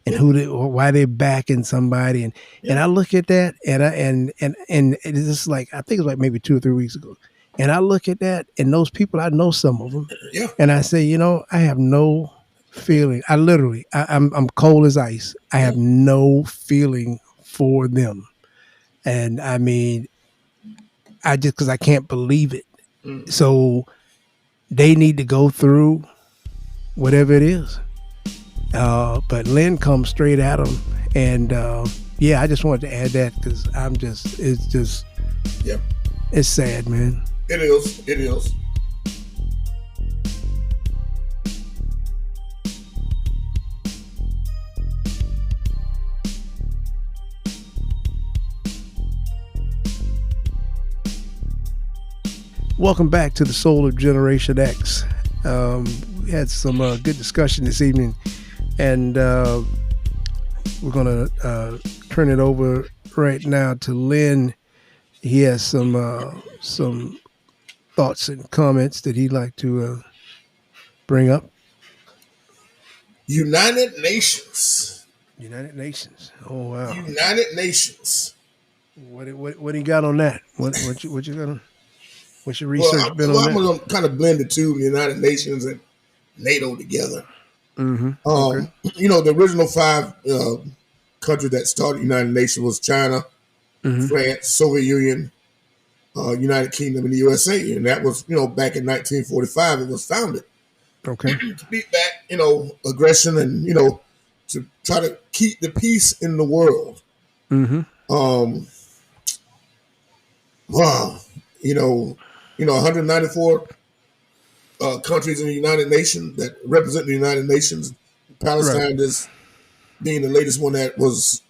Speaker 1: why they're backing somebody and I look at that and it's just like I think it was like maybe 2 or 3 weeks ago. And I look at that, and those people, I know some of them, and I say, I have no feeling. I'm cold as ice. I have no feeling for them, and I mean, because I can't believe it. So they need to go through whatever it is. But Lynn comes straight at them, and yeah, I just wanted to add that because
Speaker 2: Yep.
Speaker 1: it's sad, man.
Speaker 2: It is. It is.
Speaker 1: Welcome back to the Soul of Generation X. We had some good discussion this evening, and we're going to turn it over right now to Lynn. He has some thoughts and comments that he'd like to bring up.
Speaker 2: United Nations.
Speaker 1: United Nations. Oh wow.
Speaker 2: United Nations.
Speaker 1: What do you got on that? What you got on? What's your research been on that?
Speaker 2: I'm going to kind of blend the two, the United Nations and NATO together.
Speaker 1: Mm-hmm. Okay.
Speaker 2: You know, the original 5 countries that started the United Nations was China, France, Soviet Union, United Kingdom, and the USA. And that was, you know, back in 1945, it was founded.
Speaker 1: Okay.
Speaker 2: To beat back, you know, aggression and, you know, to try to keep the peace in the world.
Speaker 1: Mm-hmm.
Speaker 2: Wow. You know, 194 countries in the United Nations that represent the United Nations. Palestine is being the latest one that was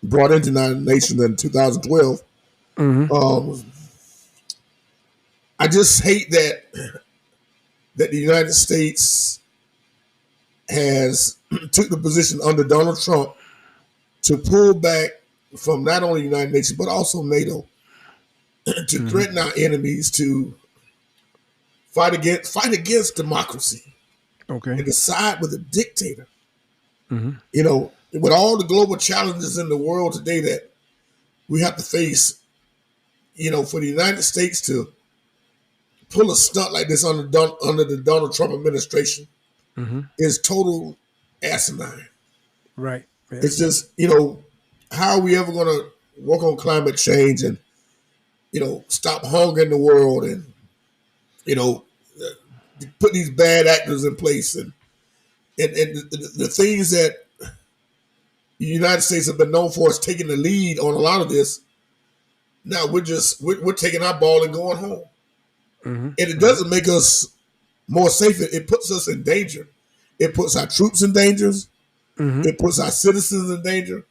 Speaker 2: brought into the United Nations in 2012. I just hate that the United States has took the position under Donald Trump to pull back from not only the United Nations but also NATO to threaten our enemies to fight against democracy.
Speaker 1: Okay.
Speaker 2: And to side with a dictator. You know, with all the global challenges in the world today that we have to face, you know, for the United States to pull a stunt like this under the Donald Trump administration is total asinine.
Speaker 1: Right. Yeah.
Speaker 2: It's just, you know, how are we ever going to work on climate change and, you know, stop hunger in the world and, you know, put these bad actors in place and the things that the United States have been known for is taking the lead on a lot of this. Now we're taking our ball and going home. And it doesn't make us more safe. It puts us in danger. It puts our troops in danger. It puts our citizens in danger.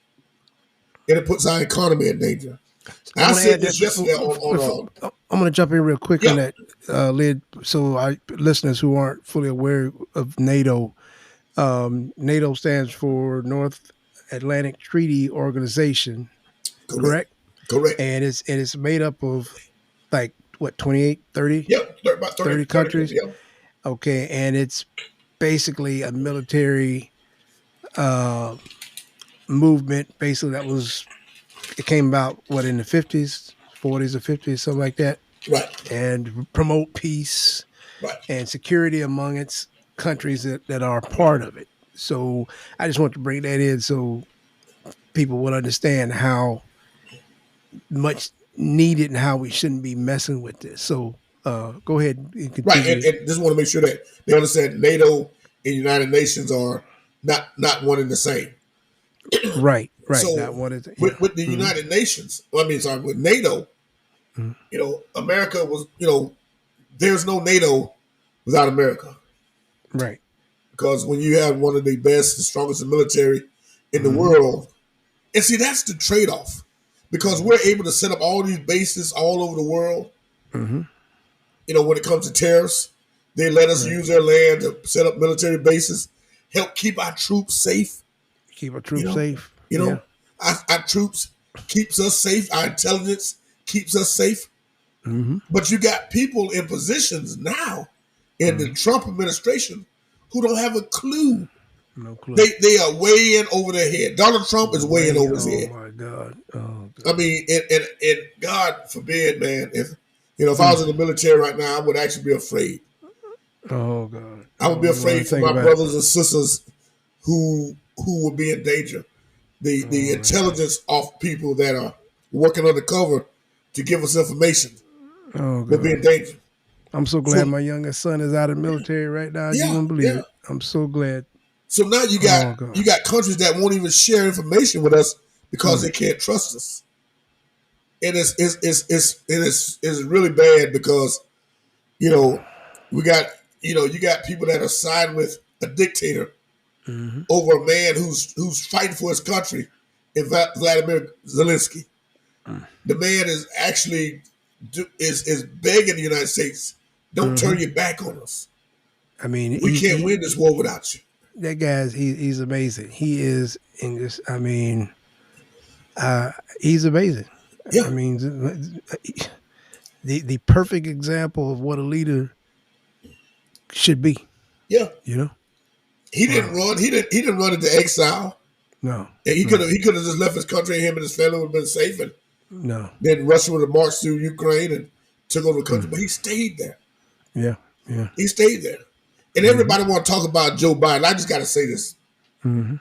Speaker 2: And it puts our economy in danger. I said this yesterday on
Speaker 1: I'm going to jump in real quick on that, Lid. So our listeners who aren't fully aware of NATO, NATO stands for North Atlantic Treaty Organization, correct?
Speaker 2: Correct.
Speaker 1: And it's made up of like what 28, 30?
Speaker 2: Yep, about
Speaker 1: 30 countries.
Speaker 2: Yep.
Speaker 1: Okay, and it's basically a military movement. Basically, it came about what in the 50s, 40s or 50s, something like that.
Speaker 2: Right.
Speaker 1: And promote peace
Speaker 2: right.
Speaker 1: and security among its countries that are part of it. So I just want to bring that in so people will understand how much needed and how we shouldn't be messing with this. So go ahead and continue.
Speaker 2: Right, and just want to make sure that they understand NATO and United Nations are not one and the same.
Speaker 1: Right.
Speaker 2: So
Speaker 1: not one is,
Speaker 2: with the United Nations, with NATO, you know, America was, you know, there's no NATO without America.
Speaker 1: Right.
Speaker 2: Because when you have one of the best, the strongest military in the world, and see, that's the trade-off. Because we're able to set up all these bases all over the world. You know, when it comes to tariffs, they let us use their land to set up military bases, help keep our troops safe.
Speaker 1: Keep our troops safe.
Speaker 2: You know, our troops keeps us safe. Our intelligence keeps us safe. But you got people in positions now in the Trump administration who don't have a clue.
Speaker 1: No clue.
Speaker 2: They are way in over their head. Donald Trump is way in over his head.
Speaker 1: Oh my God.
Speaker 2: I mean, and God forbid, man, if I was in the military right now, I would actually be afraid.
Speaker 1: Oh God.
Speaker 2: I would be afraid for my brothers and sisters who would be in danger. The intelligence of people that are working undercover to give us information would be in danger.
Speaker 1: I'm so glad
Speaker 2: So
Speaker 1: my youngest son is out of the military right now. You
Speaker 2: yeah,
Speaker 1: wouldn't believe
Speaker 2: yeah.
Speaker 1: it. I'm so glad.
Speaker 2: So now you got
Speaker 1: Oh God.
Speaker 2: you got countries that won't even share information with us because
Speaker 1: Mm.
Speaker 2: they can't trust us. And it's really bad because you know we got you got people that are siding with a dictator
Speaker 1: Hmm.
Speaker 2: over a man who's fighting for his country in Vladimir Zelensky.
Speaker 1: Mm.
Speaker 2: The man is actually is begging the United States, don't
Speaker 1: Hmm.
Speaker 2: turn your back on us.
Speaker 1: I mean,
Speaker 2: We can't win this war without you.
Speaker 1: that guy's he's amazing. He is in this. I mean, he's amazing. I
Speaker 2: Yeah,
Speaker 1: mean, the perfect example of what a leader should be.
Speaker 2: yeah.
Speaker 1: You know?
Speaker 2: He didn't
Speaker 1: Wow.
Speaker 2: run. He didn't run into exile.
Speaker 1: No.
Speaker 2: And he could
Speaker 1: No.
Speaker 2: have just left his country and him and his family would have been safe. And
Speaker 1: No.
Speaker 2: then Russia would have marched through Ukraine and took over the country.
Speaker 1: Mm.
Speaker 2: But he stayed there.
Speaker 1: Yeah. Yeah.
Speaker 2: He stayed there. And
Speaker 1: Hmm.
Speaker 2: everybody want to talk about Joe Biden. I just got to say this:
Speaker 1: Hmm.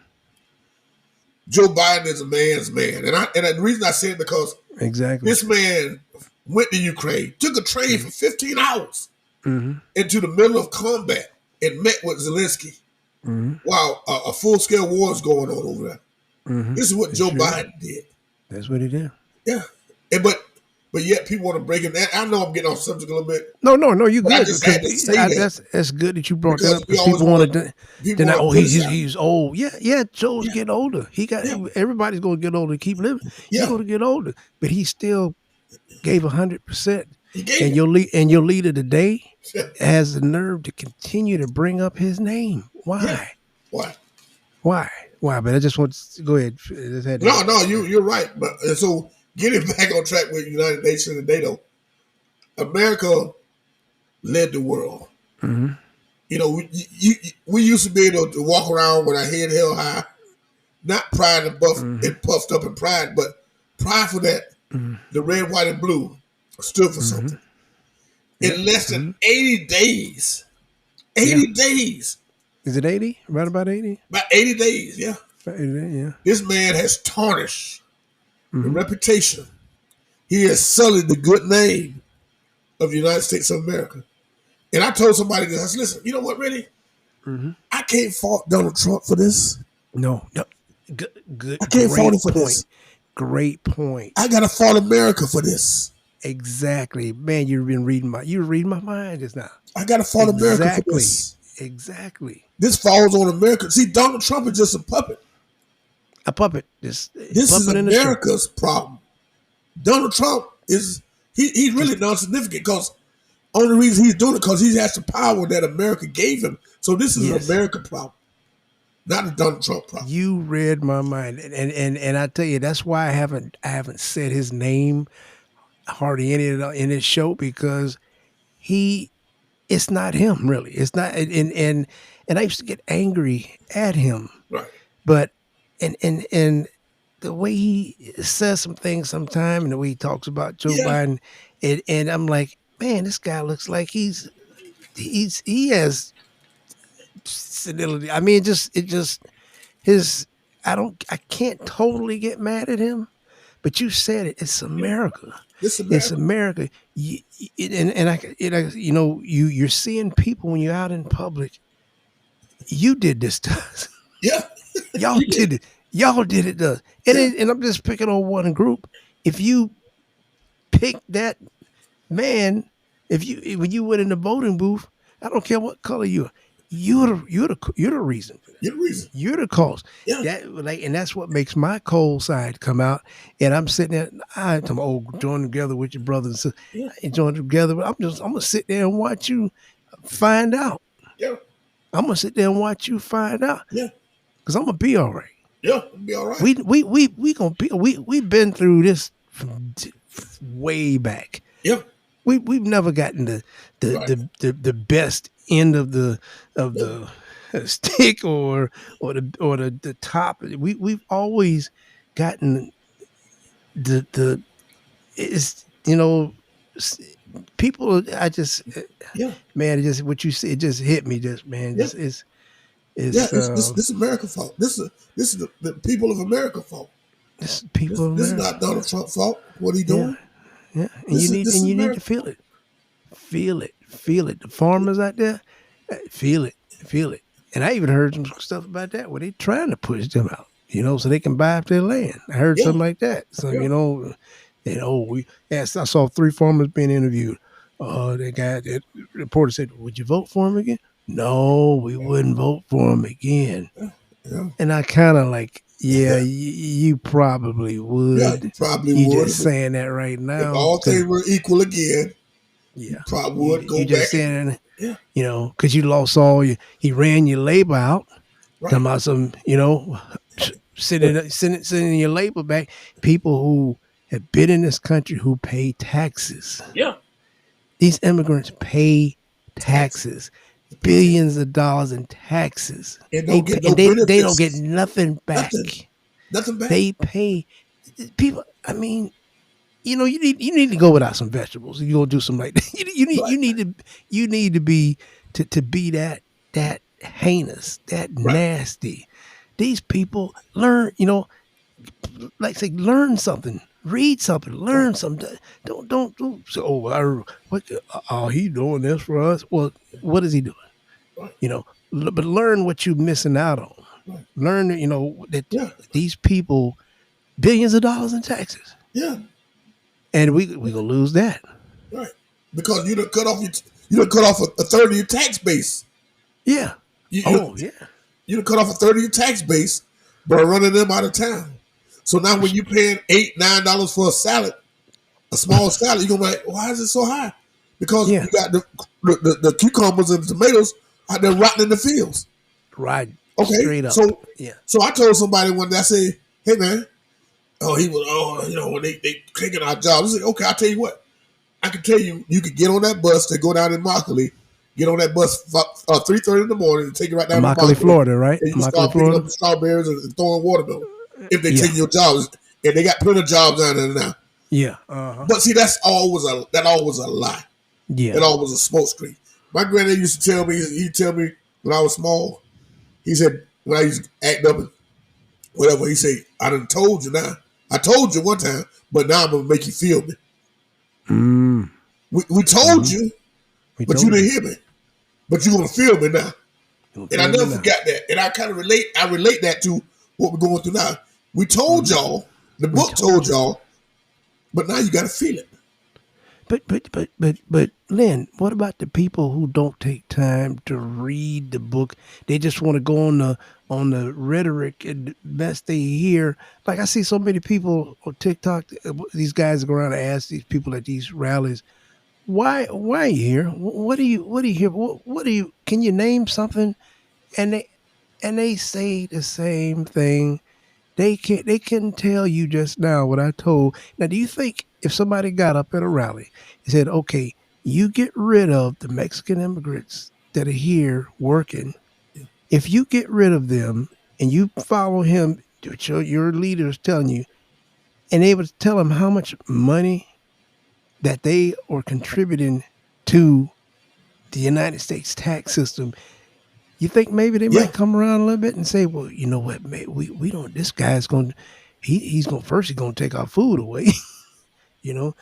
Speaker 2: Joe Biden is a man's man, and the reason I say it because
Speaker 1: Exactly.
Speaker 2: this man went to Ukraine, took a train for 15 hours
Speaker 1: Hmm.
Speaker 2: into the middle of combat, and met with Zelensky
Speaker 1: Hmm.
Speaker 2: while a full scale war is going on over there.
Speaker 1: Hmm.
Speaker 2: This is what Joe Biden did.
Speaker 1: That's what he did.
Speaker 2: Yeah, and but yet people want to break it. I know I'm getting off subject a little bit,
Speaker 1: No, you
Speaker 2: but I
Speaker 1: good
Speaker 2: just had to say that
Speaker 1: that's good that you brought that
Speaker 2: because
Speaker 1: up
Speaker 2: we
Speaker 1: because
Speaker 2: always
Speaker 1: people want
Speaker 2: want
Speaker 1: to
Speaker 2: people
Speaker 1: deny.
Speaker 2: want
Speaker 1: Oh,
Speaker 2: to criticize.
Speaker 1: he's old. Yeah. Joe's
Speaker 2: Yeah,
Speaker 1: getting older.
Speaker 2: yeah,
Speaker 1: Everybody's going to get older. Keep living. He's
Speaker 2: yeah.
Speaker 1: going to get older, but he still gave 100%.
Speaker 2: He gave
Speaker 1: And
Speaker 2: it.
Speaker 1: your leader today
Speaker 2: Yeah,
Speaker 1: has the nerve to continue to bring up his name.
Speaker 2: yeah.
Speaker 1: Why?
Speaker 2: Why?
Speaker 1: Why? Why? But I just want to go ahead. Just had
Speaker 2: No,
Speaker 1: to,
Speaker 2: no, you're right. But and so getting back on track with United Nations and NATO, America led the world.
Speaker 1: Mhm.
Speaker 2: You know, we used to be able to walk around with our head held high, not pride and buff
Speaker 1: Mhm.
Speaker 2: and puffed up in pride, but pride for that
Speaker 1: Mhm.
Speaker 2: the red, white, and blue stood for
Speaker 1: Mhm.
Speaker 2: something.
Speaker 1: Yep.
Speaker 2: In less than
Speaker 1: Mhm.
Speaker 2: 80 days,
Speaker 1: Yeah.
Speaker 2: 80 days,
Speaker 1: Is it 80? Right about 80?
Speaker 2: about 80 days, yeah,
Speaker 1: About 80, yeah.
Speaker 2: this man has tarnished the
Speaker 1: Mhm.
Speaker 2: reputation. He has sullied the good name of the United States of America. And I told somebody this. I said, listen, you know what, really?
Speaker 1: Mhm.
Speaker 2: I can't fault Donald Trump for this.
Speaker 1: No. Good.
Speaker 2: I can't fault
Speaker 1: Great
Speaker 2: him for
Speaker 1: point.
Speaker 2: this.
Speaker 1: Great point.
Speaker 2: I got to fault America for this.
Speaker 1: Exactly, man. You were reading my mind just now.
Speaker 2: I got to fault America for
Speaker 1: Exactly.
Speaker 2: this.
Speaker 1: Exactly.
Speaker 2: This falls on America. See, Donald Trump is just a puppet.
Speaker 1: A puppet. Just a
Speaker 2: This is
Speaker 1: puppet in the show.
Speaker 2: America's problem. Donald Trump he's really non-significant because only reason he's doing it because he has the power that America gave him. So this is an
Speaker 1: Yes.
Speaker 2: American problem, not a Donald Trump problem.
Speaker 1: You read my mind, and I tell you that's why I haven't said his name hardly any in this show because it's not him really. It's not, and I used to get angry at him,
Speaker 2: Right.
Speaker 1: but and the way he says some things sometime and the way he talks about Joe
Speaker 2: Yeah.
Speaker 1: Biden, and I'm like, man, this guy looks like he has senility. I mean, it just his. I can't totally get mad at him, but you said it. It's America.
Speaker 2: This is
Speaker 1: It's
Speaker 2: America.
Speaker 1: America. You're seeing people when you're out in public. You did this to us.
Speaker 2: Yeah.
Speaker 1: Y'all
Speaker 2: You did.
Speaker 1: did it. Y'all did it to us. And,
Speaker 2: Yeah.
Speaker 1: and I'm just picking on one group. If you pick that man, when you went in the voting booth, I don't care what color you are. You're the reason for that.
Speaker 2: You're the reason.
Speaker 1: You're the cause.
Speaker 2: Yeah.
Speaker 1: And that's what makes my cold side come out. And I'm sitting there, join together with your brothers and
Speaker 2: Yeah.
Speaker 1: sisters. Join together. I'm gonna sit there and watch you find out.
Speaker 2: Yeah.
Speaker 1: I'm gonna sit there and watch you find out.
Speaker 2: Yeah.
Speaker 1: Because I'm gonna be all right.
Speaker 2: Yeah. It'll be all right.
Speaker 1: We gonna be. We've been through this from way back.
Speaker 2: Yeah.
Speaker 1: We've never gotten
Speaker 2: Right.
Speaker 1: the best end of the stick or the top. We've always gotten the it's people. I just
Speaker 2: Yeah.
Speaker 1: man, it just what you said, it just hit me. Just man,
Speaker 2: Yeah.
Speaker 1: it's
Speaker 2: Yeah. This is America fault. This is the people of America fault.
Speaker 1: it's people.
Speaker 2: This is
Speaker 1: America.
Speaker 2: not Donald Trump fault. What he doing?
Speaker 1: Yeah, and
Speaker 2: This
Speaker 1: you
Speaker 2: is
Speaker 1: need to
Speaker 2: America.
Speaker 1: feel it. Feel it. feel it. The farmers out there, feel it, feel it. And I even heard some stuff about that where they trying to push them out, so they can buy up their land. I heard
Speaker 2: Yeah,
Speaker 1: something like that. So,
Speaker 2: yeah,
Speaker 1: I saw 3 farmers being interviewed. The guy, that reporter said, "Would you vote for him again?" No, we wouldn't vote for him again.
Speaker 2: yeah,
Speaker 1: And I kind of like, yeah, you probably
Speaker 2: yeah.
Speaker 1: would.
Speaker 2: Probably
Speaker 1: You
Speaker 2: would.
Speaker 1: just saying that right
Speaker 2: If
Speaker 1: now,
Speaker 2: all
Speaker 1: because
Speaker 2: things were equal again, you
Speaker 1: yeah,
Speaker 2: probably
Speaker 1: you,
Speaker 2: would go
Speaker 1: you
Speaker 2: back.
Speaker 1: just saying,
Speaker 2: Yeah,
Speaker 1: because you lost all your, he ran your labor out.
Speaker 2: right.
Speaker 1: Talking about some, sending your labor back. People who have been in this country who pay taxes.
Speaker 2: Yeah,
Speaker 1: These immigrants pay
Speaker 2: tax.
Speaker 1: taxes, billions of dollars in taxes.
Speaker 2: And
Speaker 1: They
Speaker 2: don't get no
Speaker 1: they don't get
Speaker 2: benefits.
Speaker 1: nothing back.
Speaker 2: Nothing back.
Speaker 1: They pay people. I mean, you need to go without some vegetables. You gonna do something like that. You need to be to be that heinous, that
Speaker 2: Right.
Speaker 1: nasty. These people learn, like say learn something, read something, learn something. Don't say, he doing this for us. Well, what is he doing?
Speaker 2: Right.
Speaker 1: But learn what you're missing out on.
Speaker 2: Right.
Speaker 1: Learn, that
Speaker 2: Yeah.
Speaker 1: these people billions of dollars in taxes.
Speaker 2: Yeah.
Speaker 1: And we gonna lose that.
Speaker 2: Right. Because you done cut off a third of your tax base.
Speaker 1: Yeah.
Speaker 2: You
Speaker 1: Yeah.
Speaker 2: done cut off a third of your tax base by running them out of town. So now when you paying $8-9 for a salad, a small salad, you're gonna be like, why is it so high? Because
Speaker 1: Yeah.
Speaker 2: you got the cucumbers and the tomatoes out there rotting in the fields.
Speaker 1: Right.
Speaker 2: Okay.
Speaker 1: Straight up. Yeah.
Speaker 2: So I told somebody one day, I said, hey man, when they taking our jobs. I said, okay, I'll tell you what. I can tell you, you could get on that bus to go down in Immokalee, get on that bus 3:30 in the morning and take you right down to
Speaker 1: Immokalee, Florida, right?
Speaker 2: And you can
Speaker 1: Immokalee,
Speaker 2: start picking
Speaker 1: Florida.
Speaker 2: up the strawberries and throwing watermelon if they
Speaker 1: Yeah.
Speaker 2: take your jobs. And they got plenty of jobs down there now.
Speaker 1: Yeah. Uh-huh.
Speaker 2: But see, that always a lie.
Speaker 1: Yeah.
Speaker 2: It always a smoke screen. My granddad used to tell me, he'd tell me when I was small, he said, when I used to act up and whatever, he said, I done told you now. I told you one time, but now I'm going to make you feel me.
Speaker 1: Mm.
Speaker 2: We told you, but you didn't hear me. But you're going to feel me now. And I never forgot that. And I kind of relate that to what we're going through now. We told y'all, the book told y'all, but now you got to feel it.
Speaker 1: But Lynn, what about the people who don't take time to read the book? They just want to go on the rhetoric and the best they hear. Like I see so many people on TikTok, these guys go around and ask these people at these rallies, why are you here? What do you hear? What do you, can you name something? And they say the same thing. They couldn't tell you just now what I told. Now, do you think if somebody got up at a rally and said, okay, you get rid of the Mexican immigrants that are here working, if you get rid of them and you follow him, your leaders telling you, and they would tell them how much money that they are contributing to the United States tax system, you think maybe they might come around a little bit and say, well, you know what, man, we don't, this guy's going to, he's going to take our food away. They don't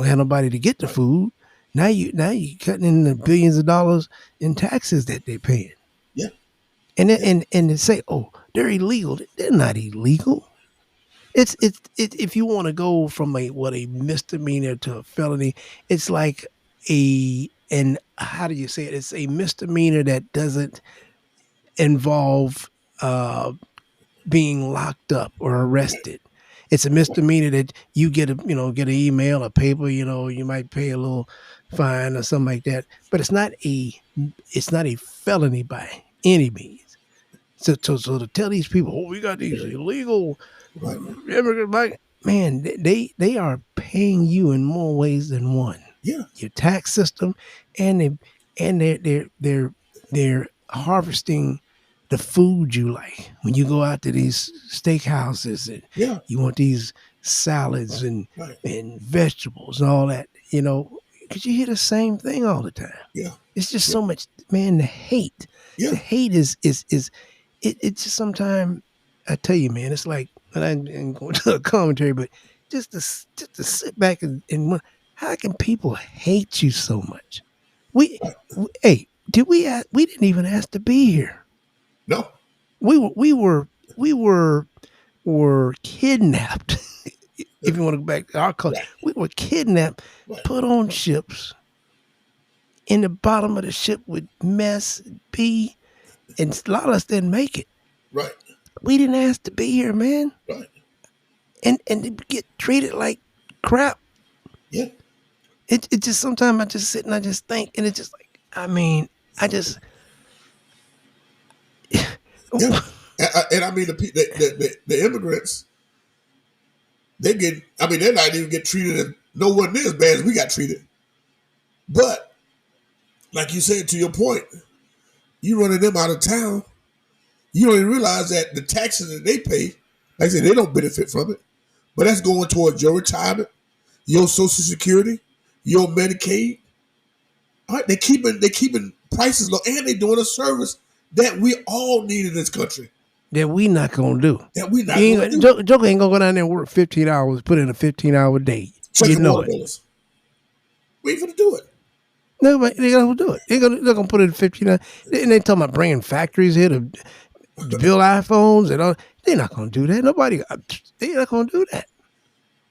Speaker 1: have nobody to get the food. Now you cutting in the billions of dollars in taxes that they're paying.
Speaker 2: Yeah.
Speaker 1: And they say, oh, they're illegal. They're not illegal. It's if you want to go from a misdemeanor to a felony, it's like how do you say it? It's a misdemeanor that doesn't involve being locked up or arrested. It's a misdemeanor that you get an email, a paper, you might pay a little fine or something like that. But it's not a felony by any means. So to tell these people, oh, we got these illegal immigrants back, man, they are paying you in more ways than one.
Speaker 2: Yeah.
Speaker 1: Your tax system, and they're harvesting the food you like. When you go out to these steakhouses and you want these salads and vegetables and all that, because you hear the same thing all the time.
Speaker 2: Yeah.
Speaker 1: It's just so much, man, the hate.
Speaker 2: Yeah.
Speaker 1: The hate is it's just sometimes, I tell you, man, it's like, and I ain't going to a commentary, but just to sit back and how can people hate you so much? We, hey, we didn't even ask to be here.
Speaker 2: No.
Speaker 1: We were kidnapped. If you want to go back to our culture,
Speaker 2: Right.
Speaker 1: we were kidnapped,
Speaker 2: Right.
Speaker 1: put on ships. In the bottom of the ship with mess, pee, and a lot of us didn't make it.
Speaker 2: Right.
Speaker 1: We didn't ask to be here, man.
Speaker 2: Right.
Speaker 1: And to get treated like crap.
Speaker 2: Yeah.
Speaker 1: It just sometimes I just sit and I just think, and it's just like, I mean, I just
Speaker 2: Yeah. And I mean the immigrants, they're not even get treated as nowhere near as bad as we got treated. But like you said, to your point, you running them out of town, you don't even realize that the taxes that they pay, like I said, they don't benefit from it. But that's going towards your retirement, your Social Security, your Medicaid. All right, they keeping prices low, and they're doing a service that we all need in this country.
Speaker 1: that we not gonna do.
Speaker 2: That we not
Speaker 1: He
Speaker 2: going
Speaker 1: ain't,
Speaker 2: to do.
Speaker 1: Joker ain't gonna go down there and work 15 hours, put in a 15-hour day.
Speaker 2: Check
Speaker 1: You
Speaker 2: your
Speaker 1: know
Speaker 2: water
Speaker 1: it.
Speaker 2: bills. We ain't gonna do it.
Speaker 1: Nobody they gonna do it. They're gonna put it in 15 hours. And they talking about bringing factories here to build iPhones and all. They're not gonna do that. They're not gonna do that.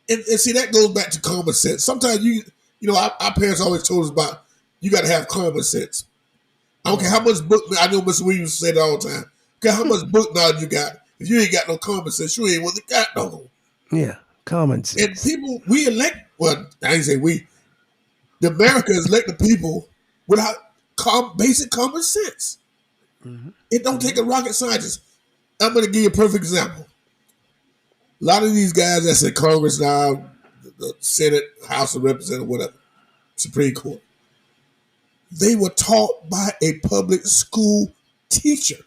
Speaker 2: And see, that goes back to common sense. Sometimes our parents always told us about you got to have common sense. I don't care how much book. I know Mr. Williams say that all the time. Okay, how much book knowledge you got? If you ain't got no common sense, you ain't what they got no.
Speaker 1: Yeah, common sense.
Speaker 2: And people, we elect. Well, I ain't say we. The Americans elect the people without basic common sense.
Speaker 1: Mm-hmm.
Speaker 2: It don't take a rocket scientist. I'm going to give you a perfect example. A lot of these guys that's in Congress now, the Senate, House of Representatives, whatever, Supreme Court, they were taught by a public school teacher.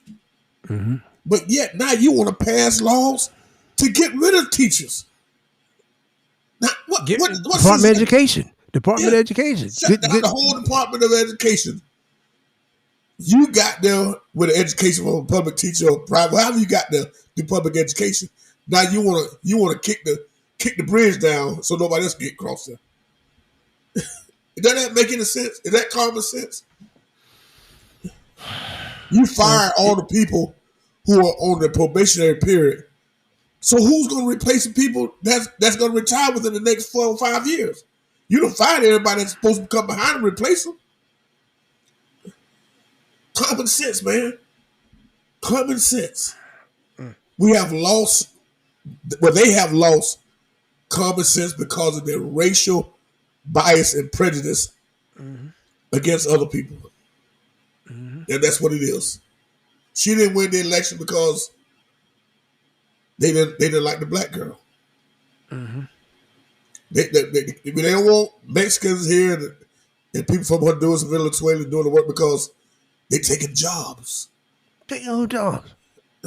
Speaker 1: Mm-hmm.
Speaker 2: But yet now you want to pass laws to get rid of teachers. Now, what's
Speaker 1: Department of Education. Department of Education.
Speaker 2: Shut down the whole Department of Education. You got there with an education from a public teacher or private, however you got there through public education. Now you want to kick the bridge down so nobody else can get across there. Does that make any sense? Is that common sense? You fire all the people who are on the probationary period. So who's going to replace the people that's going to retire within the next 4 or 5 years? You don't fire everybody that's supposed to come behind and replace them. Common sense, man. Common sense. We have lost, they have lost common sense because of their racial bias and prejudice against other people. And that's what it is. She didn't win the election because they didn't like the black girl. They don't want Mexicans here and people from Honduras and Venezuela doing the work because they taking jobs.
Speaker 1: Take your jobs.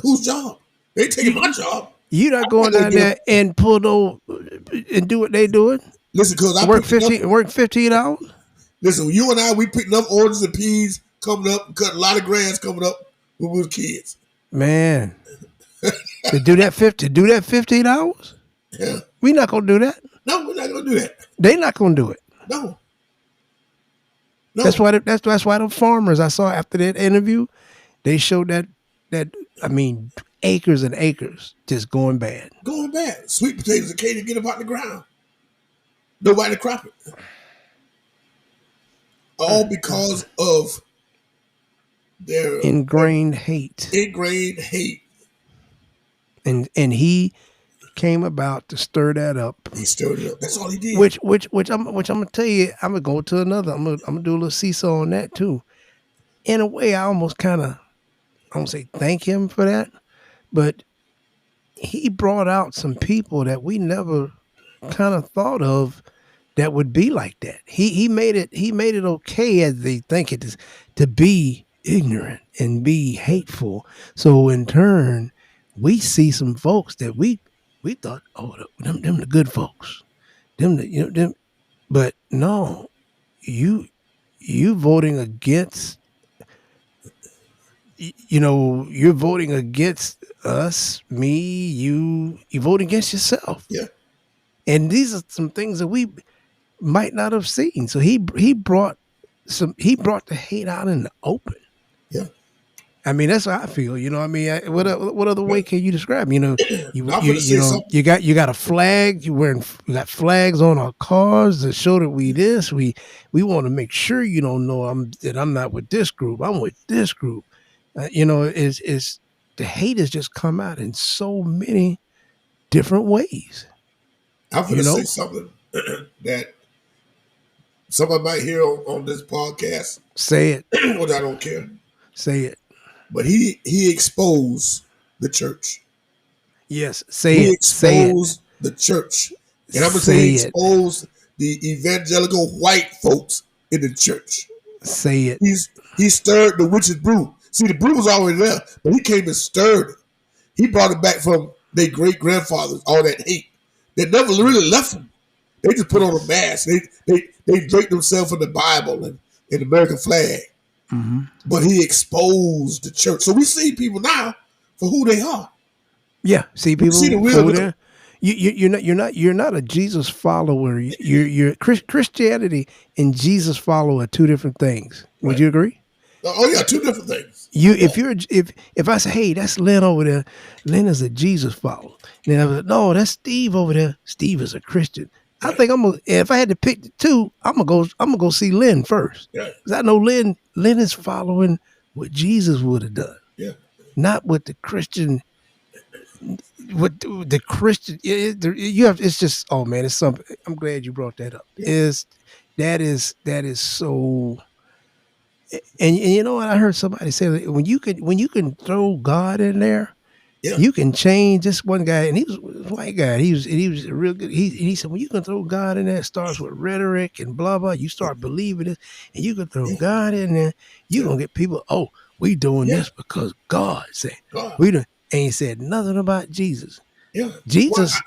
Speaker 2: Whose job? They taking my job.
Speaker 1: You not going down there and pull those and do what they doing?
Speaker 2: Listen, because I
Speaker 1: work 15 hours.
Speaker 2: Listen, you and I, we picking up oranges and peas coming up, cutting a lot of grass coming up when we were kids.
Speaker 1: Man, to do that 15 hours?
Speaker 2: Yeah.
Speaker 1: We not gonna do that.
Speaker 2: No, we're not gonna do that.
Speaker 1: They not gonna do it.
Speaker 2: No.
Speaker 1: That's why the farmers I saw after that interview, they showed that acres and acres just going bad.
Speaker 2: Going bad. Sweet potatoes and can't even get them out the ground. Nobody crop it. All because of their
Speaker 1: ingrained hate. And he came about to stir that up.
Speaker 2: He stirred it up. That's all he did.
Speaker 1: Which I'm gonna tell you, I'm gonna go to another. I'm gonna do a little seesaw on that too. In a way, I almost kind of, I don't say thank him for that, but he brought out some people that we never kind of thought of that would be like that. He made it okay, as they think it is, to be ignorant and be hateful. So in turn, we see some folks that we thought, oh, them the good folks, them. But no, you voting against. You're voting against us, me, you. You vote against yourself.
Speaker 2: Yeah.
Speaker 1: And these are some things that we might not have seen. So he brought he brought the hate out in the open.
Speaker 2: Yeah.
Speaker 1: I mean, that's how I feel. You know, I mean, what other way can you describe? You know,
Speaker 2: I'm gonna say something.
Speaker 1: you got a flag. You got flags on our cars to show that we want to make sure you don't know that I'm not with this group. I'm with this group. You know, is the hate has just come out in so many different ways.
Speaker 2: I'm gonna say something that someone might hear on this podcast.
Speaker 1: Say it.
Speaker 2: Which I don't care.
Speaker 1: Say it.
Speaker 2: But he exposed the church.
Speaker 1: Yes, say
Speaker 2: he
Speaker 1: it.
Speaker 2: Exposed the church. And I'm going to say he exposed the evangelical white folks in the church.
Speaker 1: Say it.
Speaker 2: He stirred the witch's brew. See, the brew was already there, but he came and stirred it. He brought it back from their great-grandfathers, all that hate. They never really left them. They just put on a mask. They draped themselves in the Bible and the American flag.
Speaker 1: Mm-hmm.
Speaker 2: But he exposed the church. So we see people now for who they are.
Speaker 1: Yeah, see people who they're. You're not a Jesus follower. You're Christianity and Jesus follower are two different things. Right. Would you agree?
Speaker 2: Oh yeah, two different things.
Speaker 1: If I say, hey, that's Lynn over there, Lynn is a Jesus follower. And then I was like, no, that's Steve over there. Steve is a Christian. I think if I had to pick the two, I'm gonna go see Lynn first.
Speaker 2: Yeah.
Speaker 1: Because I know Lynn is following what Jesus would have done.
Speaker 2: Yeah.
Speaker 1: Not what the Christian. What the Christian you have. It's just, oh man, it's something. I'm glad you brought that up. Yeah. That is so. And you know what? I heard somebody say that when you can throw God in there. Yeah. You can change. This one guy, and he was a white guy. He was real good. He said, when you can throw God in there, it starts with rhetoric and blah blah. You start believing it, and you can throw God in there. You gonna get people. Oh, we doing this because God said. We don't. And he said nothing about Jesus.
Speaker 2: Yeah.
Speaker 1: Jesus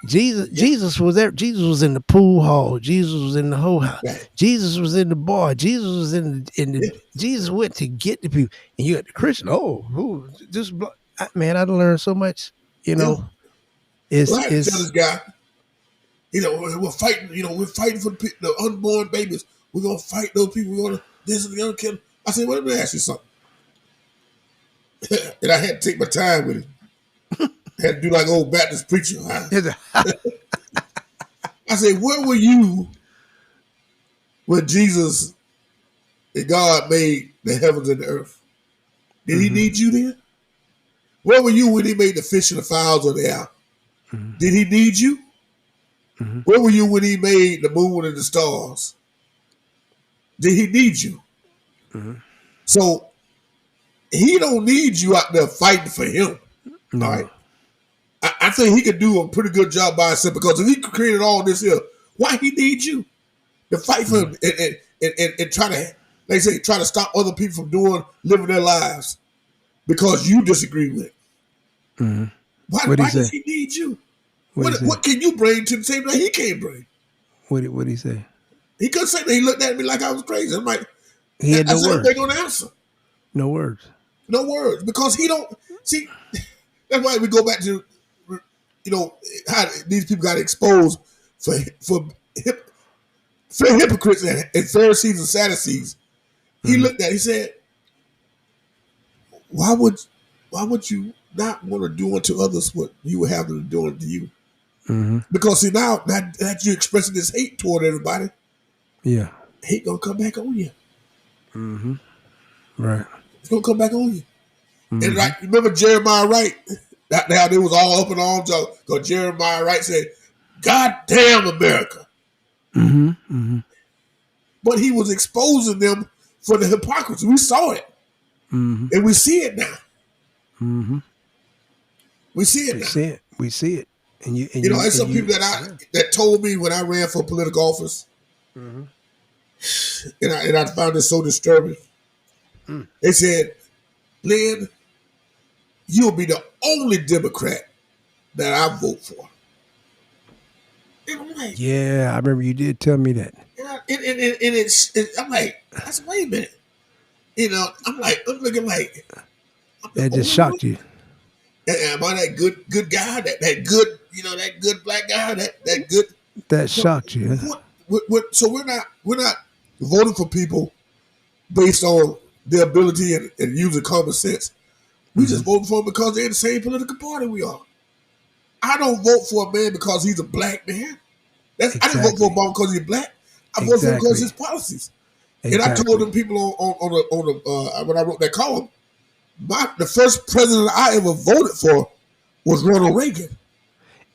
Speaker 1: was there. Jesus was in the pool hall. Jesus was in the whole house. Right. Jesus was in the bar. Jesus was in the. Jesus went to get the people, and you got the Christian. Oh, just. Man, I learned so much. You know,
Speaker 2: it's this guy. You know, we're fighting. You know, we're fighting for the unborn babies. We're gonna fight those people. We're gonna this and the other kid. I said, well, let me ask you something. And I had to take my time with it. I had to do like old Baptist preacher. I said, where were you when Jesus and God made the heavens and the earth? Did he need you then? Where were you when he made the fish and the fowls of the air? Mm-hmm. Did he need you? Mm-hmm. Where were you when he made the moon and the stars? Did he need you? Mm-hmm. So he don't need you out there fighting for him. No. All right. I think he could do a pretty good job by himself, because if he created all this here, why he need you to fight for him and try to, they say, try to stop other people from living their lives because you disagree with it. Mm-hmm. Why does he need you? What can you bring to the table that he can't bring?
Speaker 1: What did he say?
Speaker 2: He couldn't say that. He looked at me like I was crazy. I'm like,
Speaker 1: he had no words.
Speaker 2: They're going to answer.
Speaker 1: No words.
Speaker 2: No words, because he don't see. That's why we go back to, you know, how these people got exposed for hypocrites and Pharisees and Sadducees. He looked at it, he said, why would you not want to do unto others what you would have them do unto you? Mm-hmm. Because see, now that you're expressing this hate toward everybody, hate gonna come back on you.
Speaker 1: Mm-hmm. Right.
Speaker 2: It's gonna come back on you. Mm-hmm. And like, remember Jeremiah Wright? Now they was all up in arms because Jeremiah Wright said, God damn America. Mm-hmm. Mm-hmm. But he was exposing them for the hypocrisy. We saw it. Mm-hmm. And we see it now. Mm-hmm. We see it now.
Speaker 1: We see it. And you
Speaker 2: know, there's some people that told me when I ran for political office, mm-hmm. and I found it so disturbing. Mm. They said, Lynn, you'll be the only Democrat that I vote for. And I'm like,
Speaker 1: yeah, I remember you did tell me that.
Speaker 2: And I'm like, wait a minute. You know, I'm looking like.
Speaker 1: That just shocked you.
Speaker 2: Am I that good guy? That good, you know, that good black guy? That good.
Speaker 1: That shocked you.
Speaker 2: So we're not voting for people based on their ability and using common sense. We just vote for them because they're in the same political party we are. I don't vote for a man because he's a black man. I didn't vote for Obama because he's black. I voted for him because of his policies. And I told them people when I wrote that column, the first president I ever voted for was Ronald Reagan.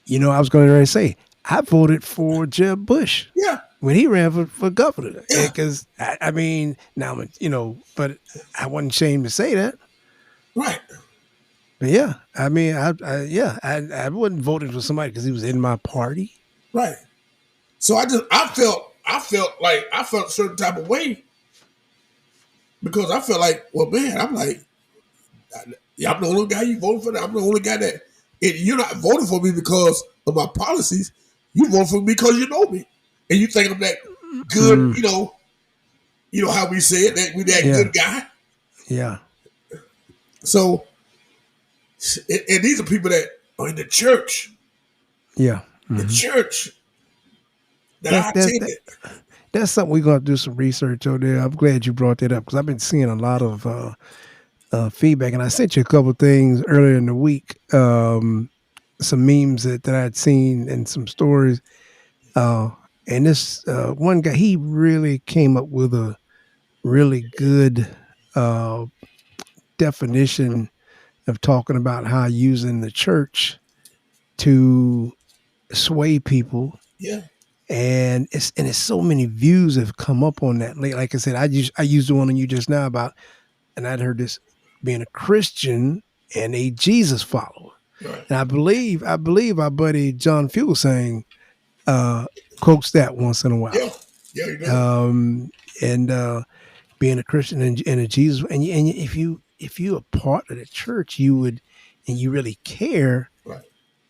Speaker 1: You know, I was going to say, I voted for Jeb Bush.
Speaker 2: Yeah.
Speaker 1: When he ran for governor.
Speaker 2: Yeah.
Speaker 1: Because, I mean, now, you know, but I wasn't ashamed to say that.
Speaker 2: Right.
Speaker 1: But yeah, I mean, I wasn't voting for somebody because he was in my party.
Speaker 2: Right. So I felt a certain type of way because I felt like, well, man, I'm like, I'm the only guy you voted for. I'm the only guy that you're not voting for me because of my policies. You vote for me because you know me and you think I'm that good. You know how we say it, that we that good guy.
Speaker 1: Yeah.
Speaker 2: So, and these are people that are in the church.
Speaker 1: Yeah.
Speaker 2: The church.
Speaker 1: That's something we're going to do some research on there. I'm glad you brought that up because I've been seeing a lot of feedback. And I sent you a couple of things earlier in the week, some memes that I'd seen and some stories. And this one guy, he really came up with a really good definition of talking about how using the church to sway people.
Speaker 2: Yeah.
Speaker 1: And it's so many views have come up on that. Like I said, I used the one on you just now about, and I'd heard this, being a Christian and a Jesus follower.
Speaker 2: Right.
Speaker 1: And I believe our buddy John Fugelsang quotes that once in a while.
Speaker 2: Yeah, you do.
Speaker 1: And being a Christian and a Jesus, and if you're a part of the church, you would, and you really care,
Speaker 2: right?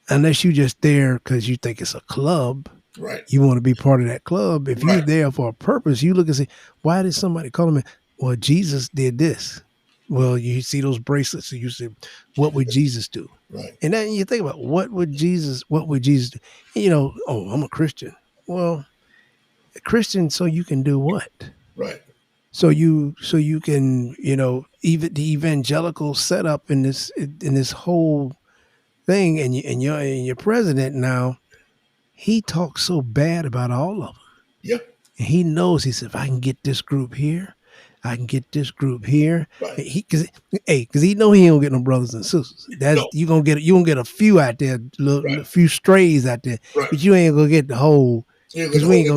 Speaker 1: Unless you just there because you think it's a club.
Speaker 2: Right.
Speaker 1: You want to be part of that club. If you're there for a purpose, you look and say, why did somebody call me? Well, Jesus did this. Well, you see those bracelets, so you say, what would Jesus do?
Speaker 2: Right.
Speaker 1: And then you think about what would Jesus do? And, you know, oh, I'm a Christian. Well, a Christian, so you can do what?
Speaker 2: Right.
Speaker 1: So you can, you know, even the evangelical setup in this whole thing, and your president now, he talks so bad about all of them.
Speaker 2: Yeah.
Speaker 1: And he knows, he said, if I can get this group here, I can get this group here.
Speaker 2: Right.
Speaker 1: Because he know he don't get no brothers and sisters. You gonna get a few out there, a few strays out there, but you ain't gonna get the whole. Because we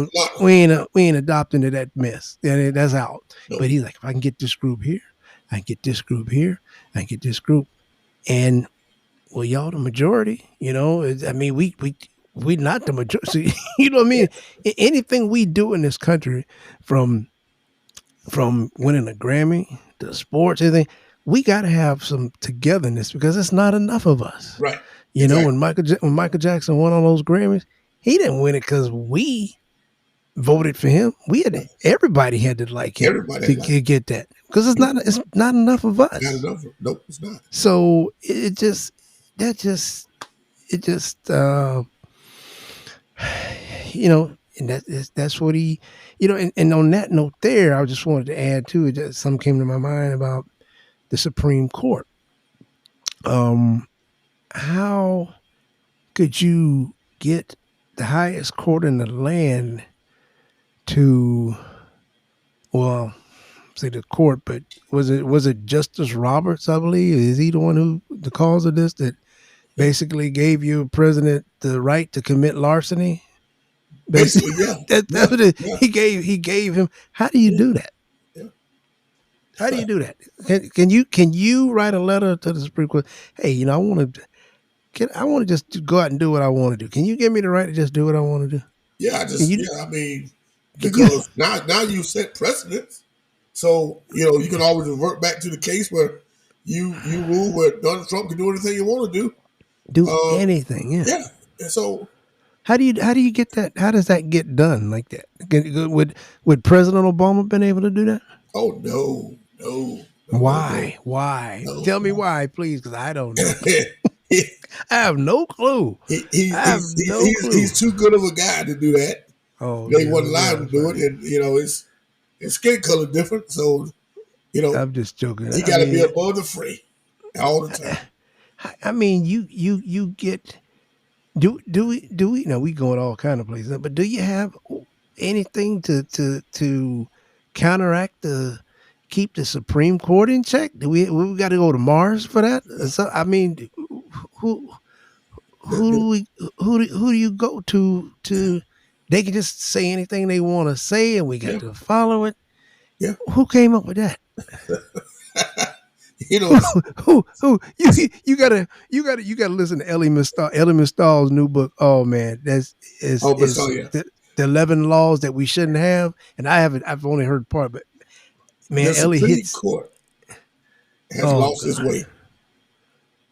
Speaker 1: ain't adopting to that mess. That's out. No. But he's like, if I can get this group here, I can get this group here, I can get this group, and well, y'all the majority. You know, I mean, we not the majority. You know what I mean? Yeah. Anything we do in this country, from winning a Grammy to sports, anything, we got to have some togetherness because it's not enough of us.
Speaker 2: Right.
Speaker 1: You know, when Michael Jackson won all those Grammys, he didn't win it because we voted for him. Everybody had to like him to get that, because it's not enough of us.
Speaker 2: Not enough. Nope, it's not.
Speaker 1: So it just you know, and that's what he, you know, and on that note there, I just wanted to add to it that something came to my mind about the Supreme Court. How could you get the highest court in the land to, well, say the court, but was it Justice Roberts, I believe? Is he the one who, the cause of this, that basically gave your president the right to commit larceny? Basically, yeah. That's what it, yeah. He gave him. How do you do that? Yeah. How do you do that? Can you write a letter to the Supreme Court? Hey, you know, I want to just go out and do what I want to do. Can you give me the right to just do what I want to do?
Speaker 2: Yeah, I mean, because now you set precedents. So, you know, you can always revert back to the case where you rule where Donald Trump can do anything you want to do.
Speaker 1: Do anything, yeah.
Speaker 2: Yeah. And so
Speaker 1: how do you get that? How does that get done like that? Would President Obama been able to do that?
Speaker 2: Oh no.
Speaker 1: Why? Why? No. Tell me why, please, because I don't know. I have no clue.
Speaker 2: He's too good of a guy to do that.
Speaker 1: Oh,
Speaker 2: they wasn't allowed to do it, and you know, it's his skin color different, so
Speaker 1: I'm just joking.
Speaker 2: he got to be above the fray all the time.
Speaker 1: I mean, you get. Do we? No, we going all kind of places. But do you have anything to counteract keep the Supreme Court in check? Do we got to go to Mars for that? So I mean, who who do you go to? They can just say anything they want to say, and we got to follow it.
Speaker 2: Yeah.
Speaker 1: Who came up with that?
Speaker 2: Who
Speaker 1: you gotta listen to Ellie Mistal's new book. Oh man, the 11 laws that we shouldn't have. And I've only heard part, but man,
Speaker 2: the
Speaker 1: Ellie
Speaker 2: Supreme
Speaker 1: hits.
Speaker 2: Court has lost his way.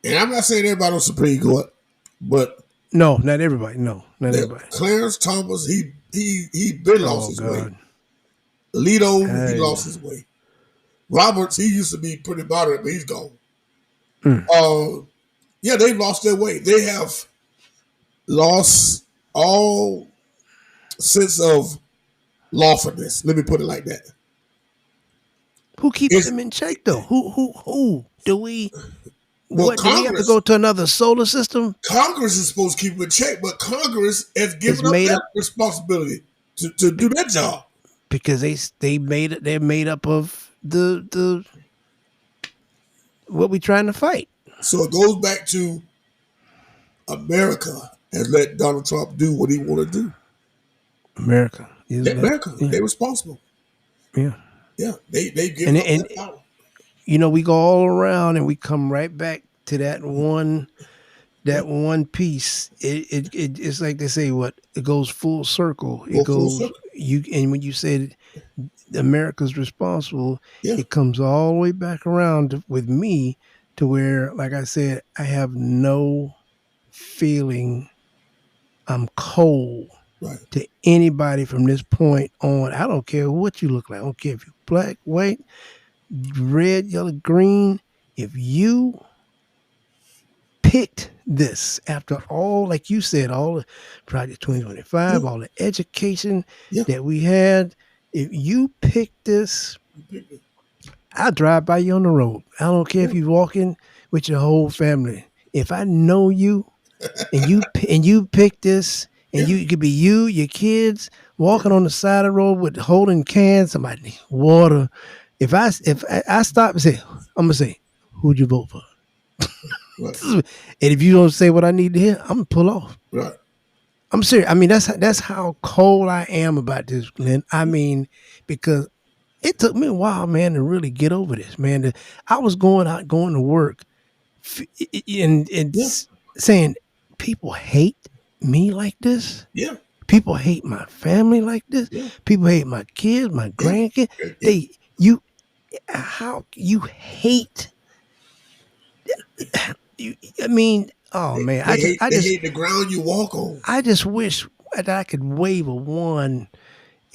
Speaker 2: And I'm not saying everybody on the Supreme Court, but
Speaker 1: no, not everybody. No, not everybody.
Speaker 2: Clarence Thomas, he been lost his way. Alito, he lost his way. Roberts, he used to be pretty moderate, but he's gone. Yeah, they've lost their way. They have lost all sense of lawfulness. Let me put it like that.
Speaker 1: Who keeps them in check, though? Who do we?
Speaker 2: Well,
Speaker 1: do we have to go to another solar system?
Speaker 2: Congress is supposed to keep them in check, but Congress has given up that responsibility to do that job
Speaker 1: because they're made up of the what we trying to fight. So
Speaker 2: it goes back to America has let Donald Trump do what he want to do.
Speaker 1: America,
Speaker 2: they're responsible.
Speaker 1: Yeah,
Speaker 2: they give up that power.
Speaker 1: We go all around and we come right back to that one piece. It's like they say, it goes full circle. It goes full circle. And when you said America's responsible, it comes all the way back around with me to where, like I said, I have no feeling I'm cold to anybody from this point on. I don't care what you look like. I don't care if you're black, white, red, yellow, green. If you picked this after all, like you said, all the Project 2025, all the education that we had, if you picked this, I'll drive by you on the road. I don't care if you're walking with your whole family. If I know you and you pick this, and you could be your kids walking on the side of the road with holding cans, somebody need water. If I stop and say, I'm gonna say, who'd you vote for? Right. And if you don't say what I need to hear, I'm gonna pull off.
Speaker 2: Right.
Speaker 1: I'm serious. I mean, that's how cold I am about this, Glenn. I mean, because it took me a while, man, to really get over this, man. I was going to work, and saying people hate me like this.
Speaker 2: Yeah.
Speaker 1: People hate my family like this. Yeah. People hate my kids, my grandkids. How you hate? I mean, man,
Speaker 2: I just hate the ground you walk on.
Speaker 1: I just wish that I could wave a wand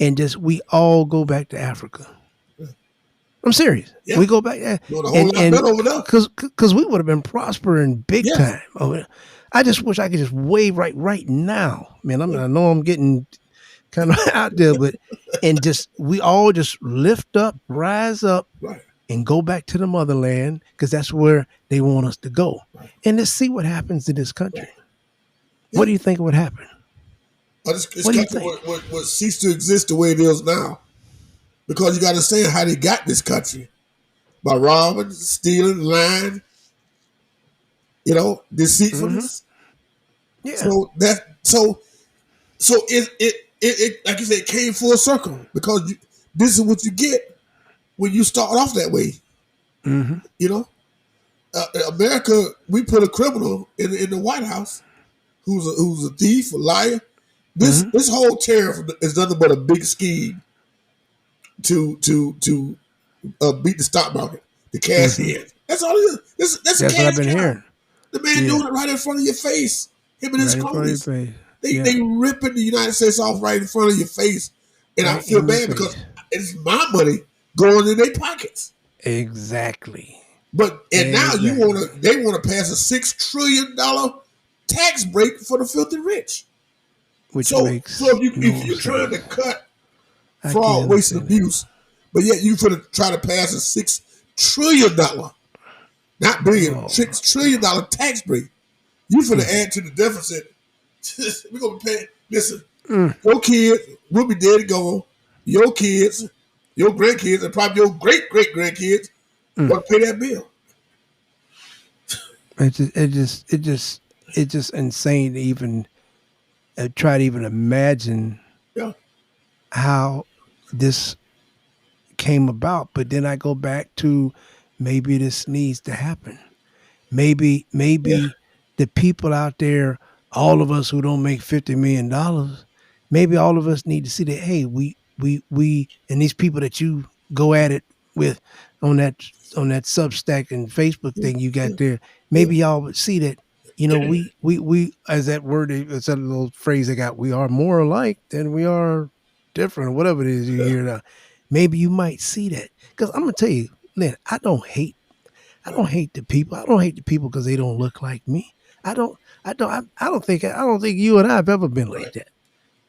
Speaker 1: and we all go back to Africa. I'm serious. Yeah. We go back there, and over there, because we would have been prospering big time over there. I just wish I could just wave right now, man. I know I'm getting kind of out there, but we all just lift up, rise up, and go back to the motherland, because that's where they want us to go. Right. And let's see what happens to this country. Yeah. What do you think would happen?
Speaker 2: This country would cease to exist the way it is now, because you got to understand how they got this country: by robbing, stealing, lying. Deceitfulness. Mm-hmm. Yeah. So it like you said, it came full circle, because this is what you get when you start off that way. Mm-hmm. America, we put a criminal in the White House who's a thief, a liar. This whole tariff is nothing but a big scheme to beat the stock market, the cash in. That's all it is. That's what I've been hearing. The man doing it right in front of your face. Him and his cronies. They ripping the United States off right in front of your face. And I feel bad because it's my money going in their pockets.
Speaker 1: Exactly.
Speaker 2: But now they want to pass a $6 trillion tax break for the filthy rich.
Speaker 1: If you're trying to
Speaker 2: cut fraud, waste, and abuse, But yet you finna try to pass a $6 trillion, not billion, $6 trillion tax break. You finna add to the deficit. We're gonna pay. Listen, your kids will be dead and gone. Your kids, your grandkids, and probably your great great grandkids gonna pay that bill.
Speaker 1: It's just insane to even try to even imagine
Speaker 2: Yeah,
Speaker 1: how this came about. But then I go back to maybe this needs to happen. Maybe
Speaker 2: yeah,
Speaker 1: the people out there, all of us who don't make $50 million, maybe all of us need to see that. Hey, we and these people that you go at it with on that Substack and Facebook thing you got there.
Speaker 2: yeah,
Speaker 1: Maybe y'all would see that. We as that word, it's a little phrase I got. We are more alike than we are different, or whatever it is you
Speaker 2: yeah.
Speaker 1: hear now. Maybe you might see that because I'm gonna tell you, Lynn, I don't hate the people. I don't hate the people because they don't look like me. I don't. I don't think. I don't think you and I have ever been like
Speaker 2: Right.
Speaker 1: that.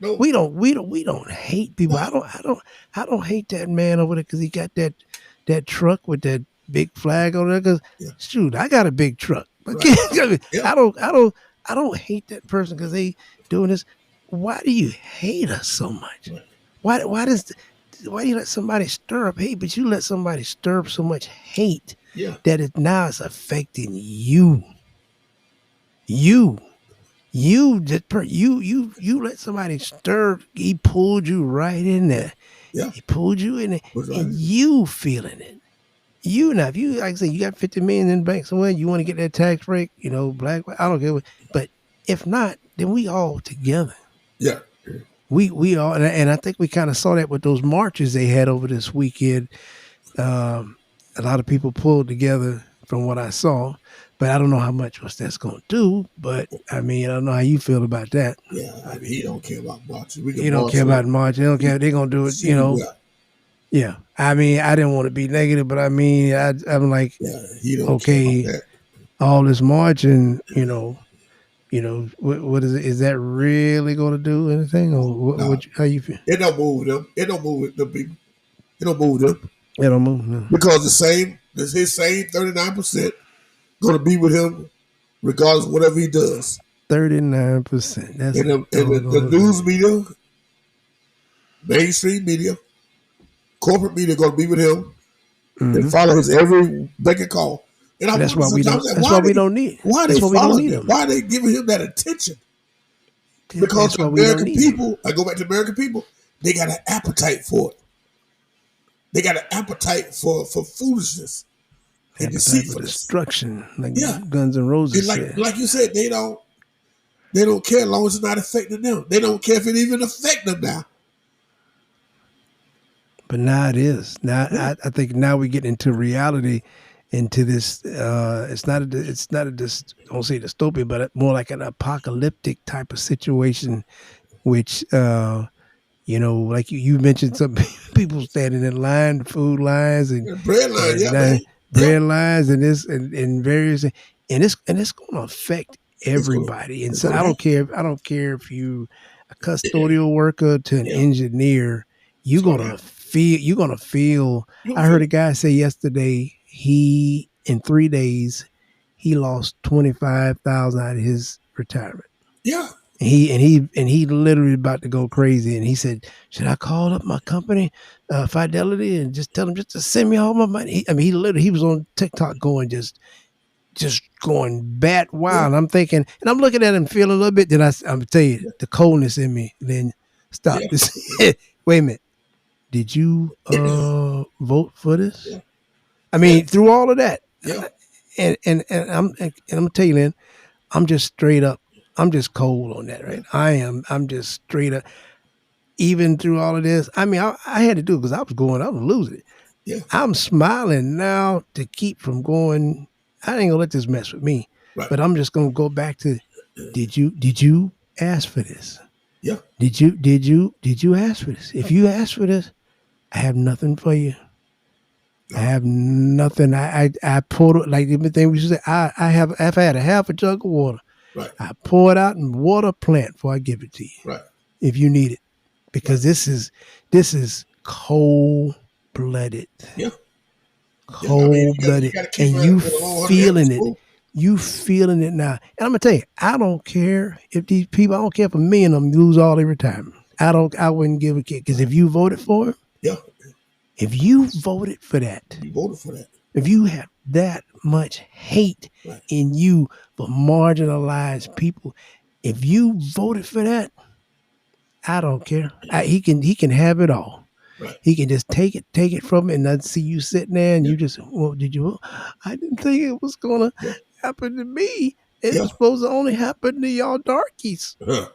Speaker 2: No,
Speaker 1: We don't hate people.
Speaker 2: no,
Speaker 1: I don't hate that man over there because he got that truck with that big flag on there. Because
Speaker 2: yeah,
Speaker 1: shoot, I got a big truck, but
Speaker 2: right. Yeah,
Speaker 1: I don't hate that person because they doing this. Why do you hate us so much?
Speaker 2: right.
Speaker 1: Why do you let somebody stir up hate? But you let somebody stir up so much hate
Speaker 2: Yeah,
Speaker 1: that it now is affecting you. You you let somebody stir. He pulled you right in there.
Speaker 2: yeah.
Speaker 1: He pulled you in there,
Speaker 2: Was right.
Speaker 1: and you feeling it. You now, if you like I say, you got 50 million in the bank somewhere, you want to get that tax break, black. I don't care, but if not, then we all together.
Speaker 2: Yeah,
Speaker 1: We all, and I think we kind of saw that with those marches they had over this weekend. A lot of people pulled together from what I saw, but I don't know how much that's going to do. But I mean, I don't know how you feel about that.
Speaker 2: yeah. I mean, he don't care about marching. We can
Speaker 1: You don't
Speaker 2: march
Speaker 1: care
Speaker 2: on
Speaker 1: about march. They don't care. They're going to do it.
Speaker 2: see what.
Speaker 1: Yeah. I mean, I didn't want to be negative, but I mean, I'm like,
Speaker 2: Yeah, he don't care
Speaker 1: okay,
Speaker 2: about that.
Speaker 1: all this marching, what is it? Is that really going to do anything, or
Speaker 2: No,
Speaker 1: how you feel?
Speaker 2: it don't move them. It don't move them people. It don't move them
Speaker 1: It don't move. No.
Speaker 2: because his same 39% going to be with him regardless of whatever he does.
Speaker 1: 39%. That's
Speaker 2: And the news media, mainstream media, corporate media going to be with him and follow his every beck and call. And I
Speaker 1: That's
Speaker 2: wonder
Speaker 1: why we don't.
Speaker 2: sometimes,
Speaker 1: That's why we don't need.
Speaker 2: why
Speaker 1: That's
Speaker 2: they
Speaker 1: why we don't
Speaker 2: following
Speaker 1: need
Speaker 2: him?
Speaker 1: them.
Speaker 2: Why are they giving him that attention? Because
Speaker 1: That's why we don't
Speaker 2: American
Speaker 1: need them.
Speaker 2: people, I go back to American people, they got an appetite for it. They got an appetite for foolishness and
Speaker 1: Appetite for
Speaker 2: deceitfulness.
Speaker 1: destruction, like
Speaker 2: Yeah.
Speaker 1: Guns N' Roses
Speaker 2: And
Speaker 1: said.
Speaker 2: like you said, they don't care as long as it's not affecting them. They don't care if it even affect them now.
Speaker 1: But now it is. Now I think now we get into reality, into this. It's not a I won't say dystopia, but more like an apocalyptic type of situation, which like you mentioned, some people standing in line, food lines, and
Speaker 2: Bread line, yeah, man.
Speaker 1: bread lines, and this and various, and it's going to affect everybody. And so I don't care if you a custodial worker to an engineer. You're gonna feel. I heard a guy say yesterday he in 3 days he lost 25,000 out of his retirement.
Speaker 2: Yeah.
Speaker 1: He literally about to go crazy, and he said, "Should I call up my company, Fidelity, and just tell them just to send me all my money?" He was on TikTok going just going bat wild. And I'm thinking, and I'm looking at him, feeling a little bit. Then I'm tell you the coldness in me. Then stop this. Wait a minute. Did you vote for this?
Speaker 2: Yeah.
Speaker 1: I mean, through all of that,
Speaker 2: Yeah.
Speaker 1: and I'm gonna tell you, Lynn, I'm just straight up. I'm just cold on that, right? I'm just straight up. Even through all of this, I mean, I had to do it because I was losing it.
Speaker 2: Yeah.
Speaker 1: I'm smiling now to keep from going. I ain't gonna let this mess with me.
Speaker 2: Right.
Speaker 1: But I'm just gonna go back to, did you ask for this?
Speaker 2: Yeah.
Speaker 1: Did you ask for this? If you asked for this, I have nothing for you. I have nothing. I poured it like everything we should say. I've had a half a jug of water.
Speaker 2: Right.
Speaker 1: I pour it out and water a plant before I give it to you.
Speaker 2: Right.
Speaker 1: If you need it. Because this is cold blooded,
Speaker 2: Yeah, yeah. I mean,
Speaker 1: cold
Speaker 2: you
Speaker 1: blooded,
Speaker 2: got to keep
Speaker 1: and
Speaker 2: her
Speaker 1: you
Speaker 2: with a long 100 yards
Speaker 1: feeling
Speaker 2: at
Speaker 1: it.
Speaker 2: school.
Speaker 1: You feeling it now. And I'm gonna tell you, I don't care if these people. I don't care if a million of them lose all their retirement. I don't. I wouldn't give a kick because if you voted for him,
Speaker 2: Yeah,
Speaker 1: if you voted for that,
Speaker 2: you voted for that.
Speaker 1: if you have that much hate
Speaker 2: Right.
Speaker 1: in you for marginalized people, if you voted for that, I don't care. He can have it all.
Speaker 2: Right.
Speaker 1: He can just take it from me, and I see you sitting there, and
Speaker 2: Yeah.
Speaker 1: you just, well, did you? I didn't think it was gonna
Speaker 2: Yeah.
Speaker 1: happen to me. It
Speaker 2: Yeah.
Speaker 1: was supposed to only happen to y'all darkies,
Speaker 2: Huh.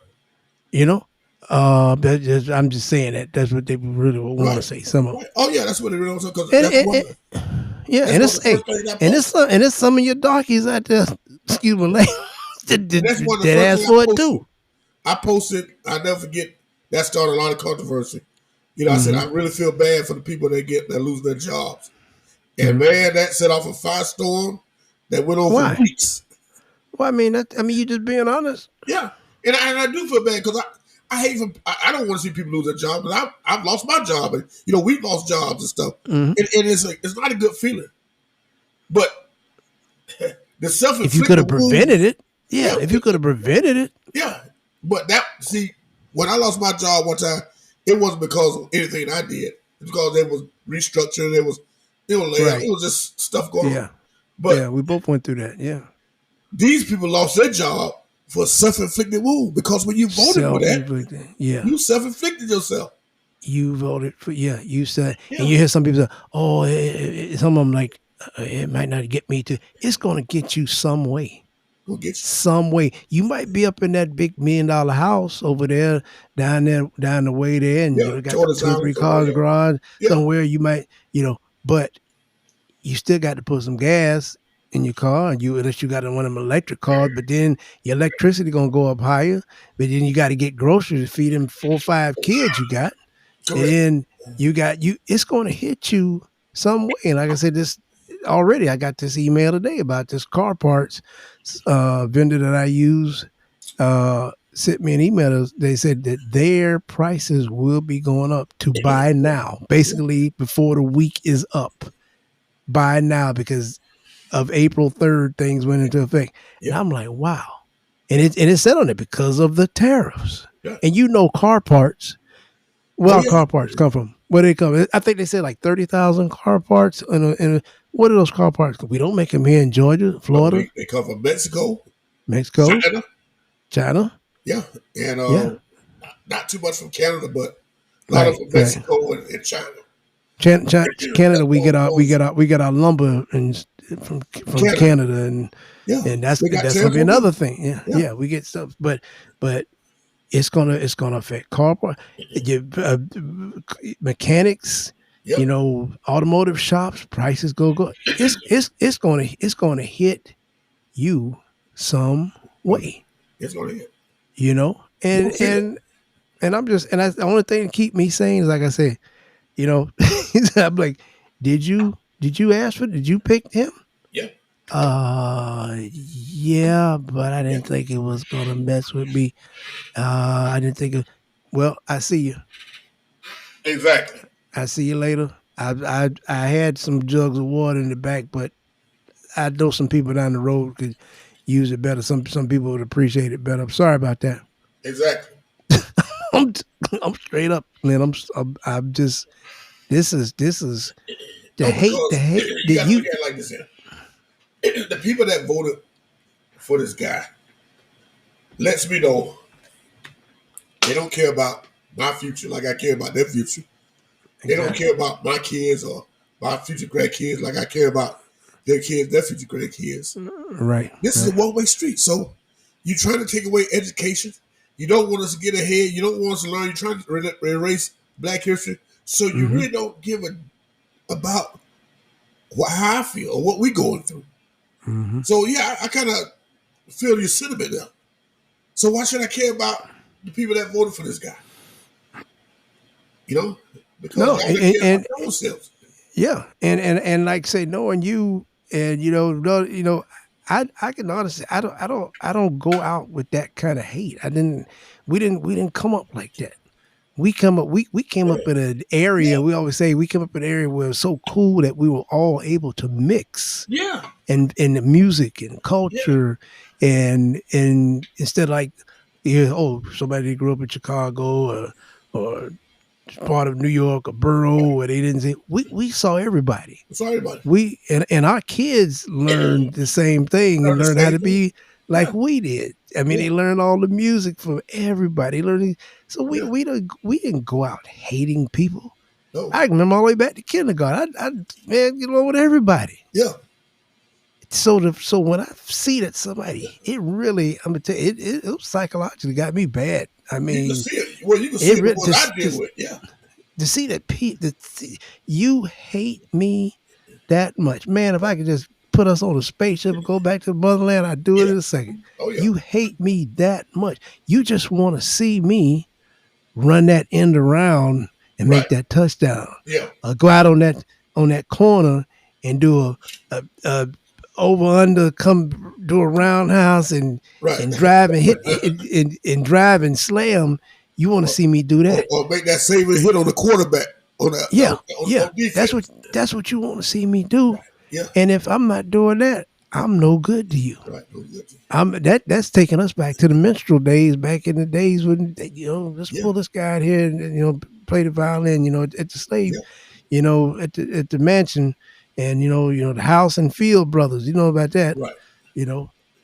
Speaker 1: you know. I'm just saying that that's what they really want to
Speaker 2: Right.
Speaker 1: say. Some of
Speaker 2: Right. Oh yeah, that's what it really was because
Speaker 1: and,
Speaker 2: that's
Speaker 1: and,
Speaker 2: one.
Speaker 1: yeah,
Speaker 2: That's
Speaker 1: and
Speaker 2: one of
Speaker 1: it's
Speaker 2: the first things I posted.
Speaker 1: and it's some of your darkies out there. Excuse me, like,
Speaker 2: That's one of the
Speaker 1: that
Speaker 2: first
Speaker 1: asked
Speaker 2: things
Speaker 1: for
Speaker 2: I
Speaker 1: it
Speaker 2: posted.
Speaker 1: too.
Speaker 2: I posted. I never forget. That started a lot of controversy. You know, I said I really feel bad for the people that lose their jobs. And man, that set off a firestorm that went on
Speaker 1: Why?
Speaker 2: for weeks.
Speaker 1: Well, I mean, you just being honest.
Speaker 2: Yeah, and I do feel bad because I hate for I don't want to see people lose their job because I've lost my job and we've lost jobs and stuff. And it's not a good feeling. But the self-inflicted
Speaker 1: If you could have prevented it,
Speaker 2: Yeah.
Speaker 1: if you could have prevented it,
Speaker 2: Yeah, but when I lost my job one time, it wasn't because of anything I did. It's because there was restructuring. There was layoff.
Speaker 1: Right.
Speaker 2: It was just stuff going
Speaker 1: yeah,
Speaker 2: on. But
Speaker 1: yeah, we both went through that. Yeah,
Speaker 2: these people lost their job for self-inflicted wound because when you voted for that,
Speaker 1: self-inflicted. Yeah,
Speaker 2: you self-inflicted yourself.
Speaker 1: you voted for. Yeah, you said,
Speaker 2: Yeah.
Speaker 1: and you hear some people say, "Oh, some of them like it might not get me to." It's going to get you some way.
Speaker 2: Go get you.
Speaker 1: Some way. You might be up in that big $1 million house over there, down the way there, and
Speaker 2: Yeah,
Speaker 1: you got
Speaker 2: Jordan
Speaker 1: 2 or 3
Speaker 2: Island
Speaker 1: cars
Speaker 2: somewhere.
Speaker 1: garage
Speaker 2: Yeah.
Speaker 1: somewhere. You might, but you still got to put some gas in your car, and unless you got one of them electric cars. But then your electricity gonna go up higher. But then you got to get groceries to feed them 4 or 5 kids you got.
Speaker 2: Correct.
Speaker 1: And then you got it's going to hit you some way. And like I said, this already, I got this email today about this car parts vendor that I use. Sent me an email. They said that their prices will be going up to buy now, basically before the week is up. Buy now because of April 3rd, things went into effect. And I'm like, wow. And it said on it because of the tariffs.
Speaker 2: Yeah.
Speaker 1: And car parts. Where car parts come from? Where they come? I think they said like 30,000 car parts. And what are those car parts? We don't make them here in Georgia, Florida.
Speaker 2: They come from Mexico,
Speaker 1: China.
Speaker 2: Yeah, and not too much from Canada, but a lot of from Mexico and China.
Speaker 1: Canada, we get our lumber from Canada, and that's gonna be another thing. Yeah, we get stuff, but it's gonna affect car part, mechanics, automotive shops. Prices go. It's gonna hit you some way.
Speaker 2: It's gonna hit.
Speaker 1: And I'm just, and that's the only thing to keep me sane is, like I said, I'm like, did you ask for? Did you pick him?
Speaker 2: Yeah.
Speaker 1: Yeah, but I didn't think it was gonna mess with me. I didn't think it. Well, I see you.
Speaker 2: Exactly.
Speaker 1: I see you later. I had some jugs of water in the back, but I know some people down the road could use it better. Some people would appreciate it better. I'm sorry about that.
Speaker 2: Exactly.
Speaker 1: I'm straight up, man. I'm just. This is the hate. The hate that you.
Speaker 2: Like this here. The people that voted for this guy lets me know they don't care about my future like I care about their future. They don't care about my kids or my future grandkids like I care about their kids, their future grandkids.
Speaker 1: Right.
Speaker 2: This is a one-way street. So you're trying to take away education. You don't want us to get ahead. You don't want us to learn. You're trying to erase Black history. So you really don't give about how I feel or what we're going through. So yeah, I kind of feel your sentiment there. So why should I care about the people that voted for this guy? Because
Speaker 1: no, and
Speaker 2: themselves.
Speaker 1: Yeah, and like say knowing you, and I can honestly, I don't go out with that kind of hate. We didn't come up like that. we came up in an area. We always say we came up in an area where it was so cool that we were all able to mix
Speaker 2: Yeah.
Speaker 1: and the music and
Speaker 2: Yeah.
Speaker 1: culture and instead of like yeah, oh, somebody grew up in Chicago or part of New York, a borough where they didn't say we saw everybody.
Speaker 2: Sorry about it.
Speaker 1: We and our kids learned the same thing and
Speaker 2: Learn the
Speaker 1: learned how
Speaker 2: same
Speaker 1: to
Speaker 2: thing.
Speaker 1: be like
Speaker 2: Yeah.
Speaker 1: we did. I mean,
Speaker 2: Yeah.
Speaker 1: they learned all the music from everybody. Learning, so
Speaker 2: Yeah.
Speaker 1: we didn't go out hating people.
Speaker 2: No.
Speaker 1: I remember all the way back to kindergarten. I man, get along with everybody.
Speaker 2: Yeah.
Speaker 1: So when I see that somebody, it really, I'm gonna tell you, it psychologically got me bad. I
Speaker 2: You
Speaker 1: mean,
Speaker 2: can see it. Well, you can see
Speaker 1: it
Speaker 2: it with
Speaker 1: really
Speaker 2: what I deal with. Yeah.
Speaker 1: to see that you hate me that much, man. If I could just put us on a spaceship and go back to the motherland, I'd do it
Speaker 2: Yeah.
Speaker 1: in a second.
Speaker 2: Oh yeah.
Speaker 1: You hate me that much. You just want to see me run that end around and make
Speaker 2: Right.
Speaker 1: that touchdown.
Speaker 2: Yeah.
Speaker 1: Go out on that corner and do a over under, come do a roundhouse and
Speaker 2: Right.
Speaker 1: drive and hit and drive and slam. You want to see me do that?
Speaker 2: Or make that saving hit on the quarterback on the
Speaker 1: Yeah,
Speaker 2: on
Speaker 1: yeah.
Speaker 2: defense.
Speaker 1: That's what you want to see me do.
Speaker 2: Yeah.
Speaker 1: And if I'm not doing that, I'm no good to you.
Speaker 2: Right. No good.
Speaker 1: That's taking us back to the minstrel days, back in the days when let's
Speaker 2: Yeah.
Speaker 1: pull this guy out here and play the violin, at the slave,
Speaker 2: Yeah.
Speaker 1: at the mansion, and the House and Field brothers. You know about that.
Speaker 2: Right.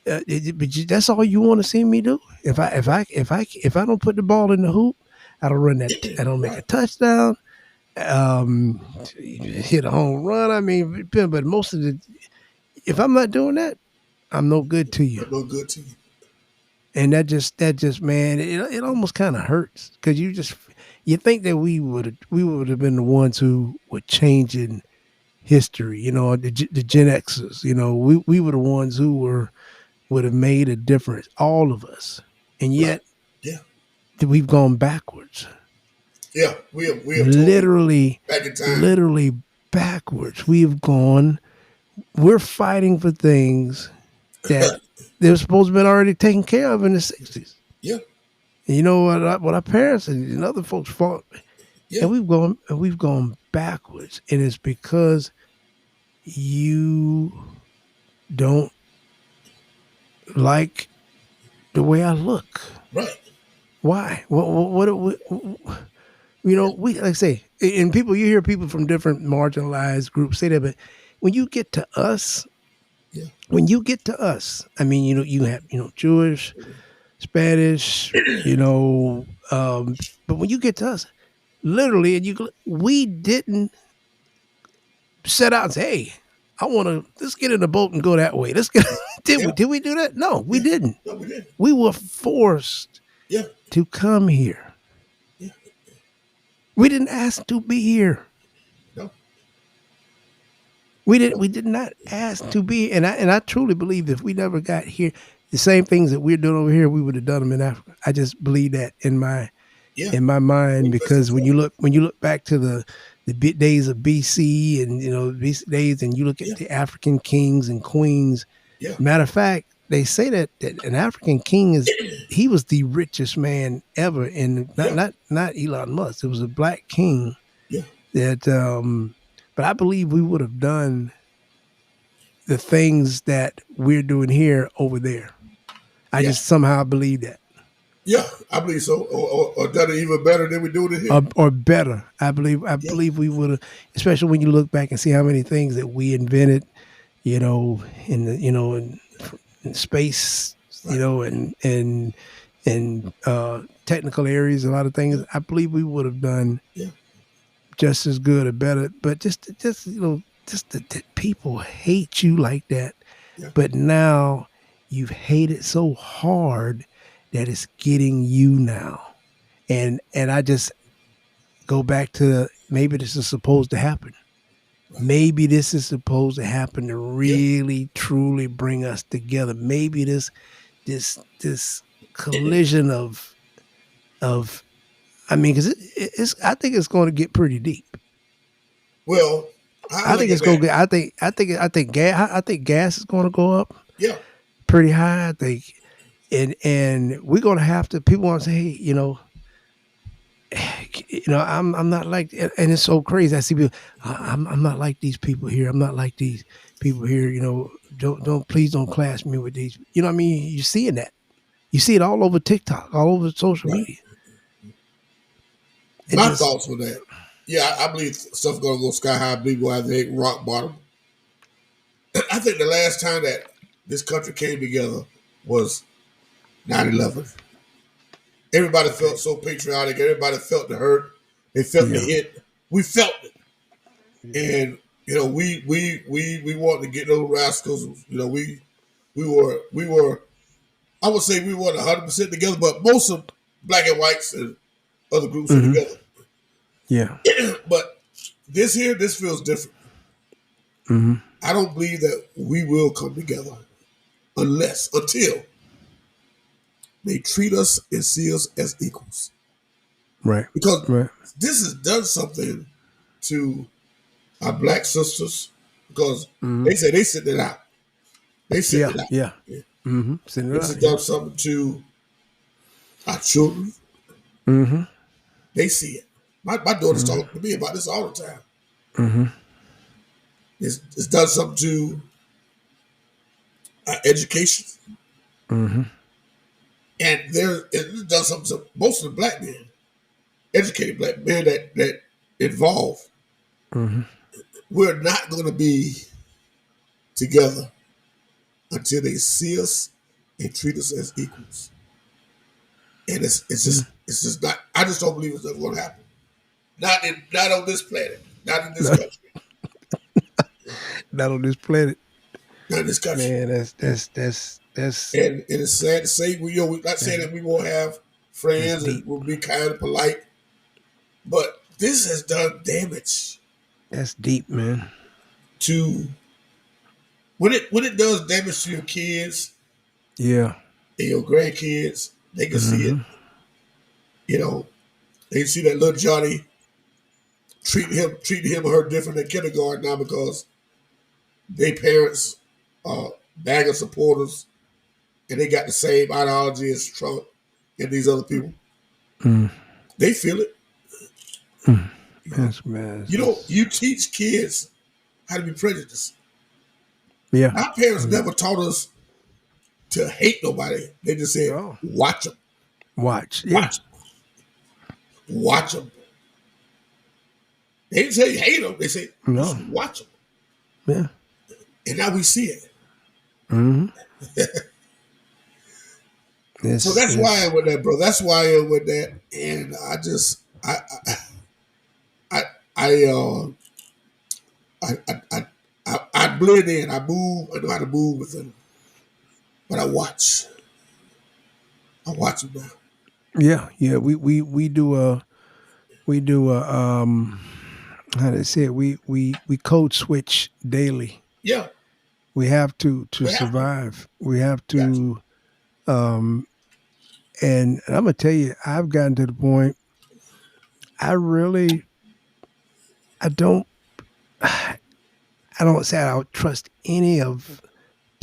Speaker 1: That's all you want to see me do. If I don't put the ball in the hoop, I don't run that. I don't make a
Speaker 2: Right.
Speaker 1: touchdown. Hit a home run. I mean, but most of if I'm not doing that, I'm no good to you.
Speaker 2: No good to you.
Speaker 1: And that just man, it almost kind of hurts because you think that we would have been the ones who were changing history. The Gen Xers. We were the ones who would have made a difference. All of us, and yet
Speaker 2: Yeah.
Speaker 1: we've gone backwards.
Speaker 2: Yeah. We have
Speaker 1: Literally,
Speaker 2: back in time.
Speaker 1: literally backwards. We've gone. We're fighting for things that they were supposed to have been already taken care of in the 60s.
Speaker 2: Yeah.
Speaker 1: And you know what our parents and other folks fought,
Speaker 2: Yeah.
Speaker 1: and we've gone backwards, and it's because you don't like the way I look.
Speaker 2: Right.
Speaker 1: Why? We like I say, and you hear people from different marginalized groups say that, but when you get to us,
Speaker 2: Yeah.
Speaker 1: I mean, you have Jewish, Spanish, but when you get to us, literally, and we didn't set out and say, hey, let's get in the boat and go that way. Did we do that? No, we didn't.
Speaker 2: No, we didn't.
Speaker 1: We were forced
Speaker 2: Yeah.
Speaker 1: to come here.
Speaker 2: Yeah.
Speaker 1: We didn't ask to be here.
Speaker 2: No.
Speaker 1: We did not ask to be, and I truly believe that if we never got here, the same things that we're doing over here, we would have done them in Africa. I just believe that in my mind, because when you look back to the days of BC and BC days, and you look at the African kings and queens.
Speaker 2: Yeah.
Speaker 1: Matter of fact, they say that an African king was the richest man ever, and not Elon Musk. It was a black king.
Speaker 2: Yeah.
Speaker 1: That but I believe we would have done the things that we're doing here over there. I just somehow believe that.
Speaker 2: Yeah, I believe so. Or done it even better than we do it here.
Speaker 1: Or better. I believe we would have, especially when you look back and see how many things that we invented, in space, and technical areas, a lot of things. I believe we would have done just as good or better. But just that people hate you like that.
Speaker 2: Yeah.
Speaker 1: But now you've hated so hard that it's getting you now. And I just go back to maybe this is supposed to happen. Right. Maybe this is supposed to happen to really, truly bring us together. Maybe this collision of I mean, because I think it's going to get pretty deep.
Speaker 2: Well,
Speaker 1: I think it's going to get. I think gas is going to go up.
Speaker 2: Yeah.
Speaker 1: Pretty high. I think, and we're going to have to. People want to say, hey, I'm not like, and it's so crazy. I see people. I'm not like these people here. I'm not like these people here. Don't please don't class me with these. You know what I mean? You're seeing that. You see it all over TikTok, all over social
Speaker 2: Right.
Speaker 1: media. It
Speaker 2: My
Speaker 1: just,
Speaker 2: thoughts on that. Yeah, I believe stuff's gonna go sky high. I believe we'll have to hit rock bottom. I think the last time that this country came together was 9/11. Everybody felt
Speaker 1: okay.
Speaker 2: so patriotic. Everybody felt the hurt. They felt the
Speaker 1: Yeah.
Speaker 2: hit. We felt it,
Speaker 1: Yeah.
Speaker 2: and we wanted to get those rascals. We were. I would say we weren't 100% together, but most of black and whites and other groups were
Speaker 1: Hmm.
Speaker 2: together.
Speaker 1: Yeah.
Speaker 2: But this feels different.
Speaker 1: Hmm.
Speaker 2: I don't believe that we will come together until they treat us and see us as equals.
Speaker 1: Right.
Speaker 2: Because
Speaker 1: Right.
Speaker 2: this has done something to our black sisters because
Speaker 1: Hmm.
Speaker 2: they say they sitting it out. They sitting
Speaker 1: Yeah.
Speaker 2: it out.
Speaker 1: Yeah. Send it
Speaker 2: This has
Speaker 1: out. Yeah.
Speaker 2: done something to our children.
Speaker 1: Hmm.
Speaker 2: They see it. My daughter's
Speaker 1: Hmm.
Speaker 2: talking to me about this all the time.
Speaker 1: Hmm.
Speaker 2: It's done something to our education.
Speaker 1: Hmm.
Speaker 2: And it's done something to most of the black men, educated black men that involved.
Speaker 1: Hmm.
Speaker 2: We're not going to be together until they see us and treat us as equals. And it's just not. I just don't believe it's ever going to happen. Not on this planet. Not in this
Speaker 1: Not,
Speaker 2: country.
Speaker 1: not on this planet.
Speaker 2: Not in this country.
Speaker 1: Man, that's
Speaker 2: And it's sad to say we're not saying
Speaker 1: that's,
Speaker 2: that we won't have
Speaker 1: that's
Speaker 2: friends and
Speaker 1: deep.
Speaker 2: we'll be kind and polite, but this has done damage
Speaker 1: That's deep, man.
Speaker 2: to when it does damage to your kids
Speaker 1: Yeah.
Speaker 2: and your grandkids. They can see it.
Speaker 1: Hmm.
Speaker 2: You know, they see that little Johnny treating him or her different in kindergarten now because they parents are MAGA supporters and they got the same ideology as Trump and these other people.
Speaker 1: Mm.
Speaker 2: They feel it.
Speaker 1: Mm.
Speaker 2: You know,
Speaker 1: Yes, man.
Speaker 2: you teach kids how to be prejudiced.
Speaker 1: Yeah.
Speaker 2: Our parents
Speaker 1: Mm.
Speaker 2: never taught us to hate nobody. They just said,
Speaker 1: Oh,
Speaker 2: watch them,
Speaker 1: watch. Yeah.
Speaker 2: watch them, watch them. They didn't say hate them. They say,
Speaker 1: No.
Speaker 2: watch them.
Speaker 1: Yeah.
Speaker 2: And now we see it.
Speaker 1: Hmm.
Speaker 2: So
Speaker 1: It's
Speaker 2: that's why I
Speaker 1: it's
Speaker 2: am with that, bro. That's why I am with that. And I just, I, I, uh, I blend in. I move. I know how to move with them. But I watch. I watch them now.
Speaker 1: yeah, yeah. We do a how to say it? We code switch daily.
Speaker 2: Yeah,
Speaker 1: We have to
Speaker 2: we have to.
Speaker 1: survive. We have
Speaker 2: Got to.
Speaker 1: to um and I'm gonna tell you, I've gotten to the point I really I don't I don't say I don't trust any of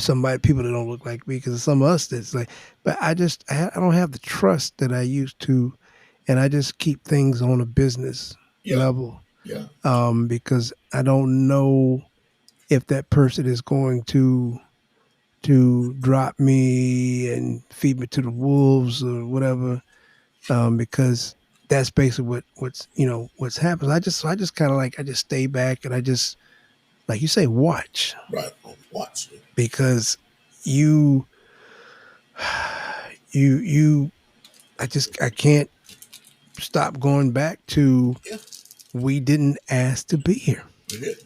Speaker 1: somebody people that don't look like me because some of us that's like, but I don't have the trust that I used to, and I just keep things on a business
Speaker 2: Yeah,
Speaker 1: level
Speaker 2: yeah,
Speaker 1: because I don't know if that person is going to drop me and feed me to the wolves or whatever because that's basically what's happened. I just kind of like I just stay back and I just like you say watch
Speaker 2: right. Watch.
Speaker 1: because you you I can't stop going back to
Speaker 2: Yeah,
Speaker 1: we didn't ask to be here.
Speaker 2: we did.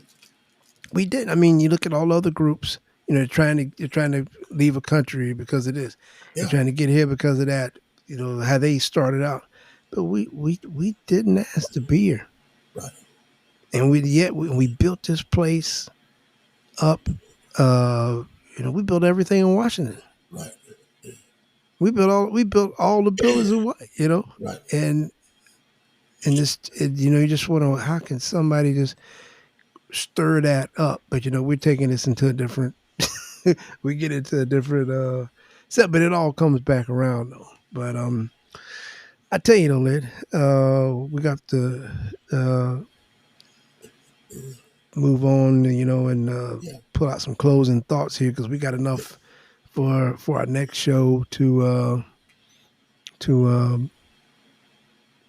Speaker 1: We didn't. I mean, you look at all the other groups, they're trying to leave a country because of this. They're
Speaker 2: Yeah,
Speaker 1: trying to get here because of that, how they started out. But we didn't ask to be here.
Speaker 2: right,
Speaker 1: And we built this place up we built everything in Washington.
Speaker 2: right,
Speaker 1: We built all the buildings in white,
Speaker 2: right.
Speaker 1: and just you just wonder how can somebody just stir that up. But we're taking this into a different we get into a different but it all comes back around though. But I tell you though, Lid, we got to move on, and
Speaker 2: Yeah,
Speaker 1: pull out some closing thoughts here because we got enough for our next show to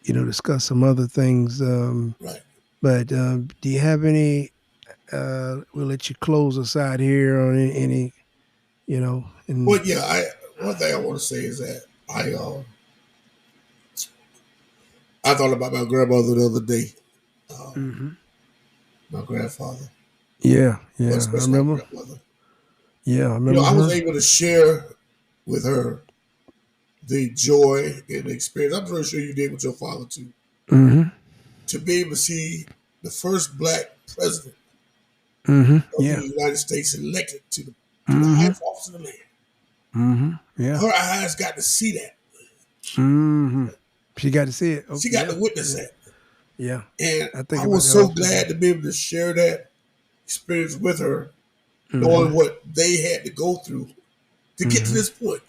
Speaker 1: discuss some other things.
Speaker 2: right.
Speaker 1: But do you have any? We'll let you close us out here on any and
Speaker 2: Well, yeah. One thing I want to say is that I thought about my grandmother the other day, um,
Speaker 1: hmm
Speaker 2: my grandfather,
Speaker 1: yeah,
Speaker 2: but
Speaker 1: yeah, I
Speaker 2: especially my
Speaker 1: remember.
Speaker 2: grandmother.
Speaker 1: Yeah, I
Speaker 2: You know,
Speaker 1: remember
Speaker 2: I was
Speaker 1: her.
Speaker 2: able to share with her the joy and the experience. I'm pretty sure you did with your father too.
Speaker 1: hmm
Speaker 2: To be able to see the first black president of the
Speaker 1: Yeah.
Speaker 2: United States elected to the
Speaker 1: hmm
Speaker 2: highest office in the land.
Speaker 1: Yeah.
Speaker 2: Her eyes got to see that.
Speaker 1: hmm She got to see it. Oh,
Speaker 2: She got
Speaker 1: yeah.
Speaker 2: to witness
Speaker 1: Yeah.
Speaker 2: that.
Speaker 1: Yeah.
Speaker 2: And
Speaker 1: I think
Speaker 2: I
Speaker 1: about
Speaker 2: was
Speaker 1: that
Speaker 2: so
Speaker 1: often.
Speaker 2: glad to be able to share that experience with her,
Speaker 1: hmm
Speaker 2: knowing what they had to go through to get to
Speaker 1: hmm
Speaker 2: this point.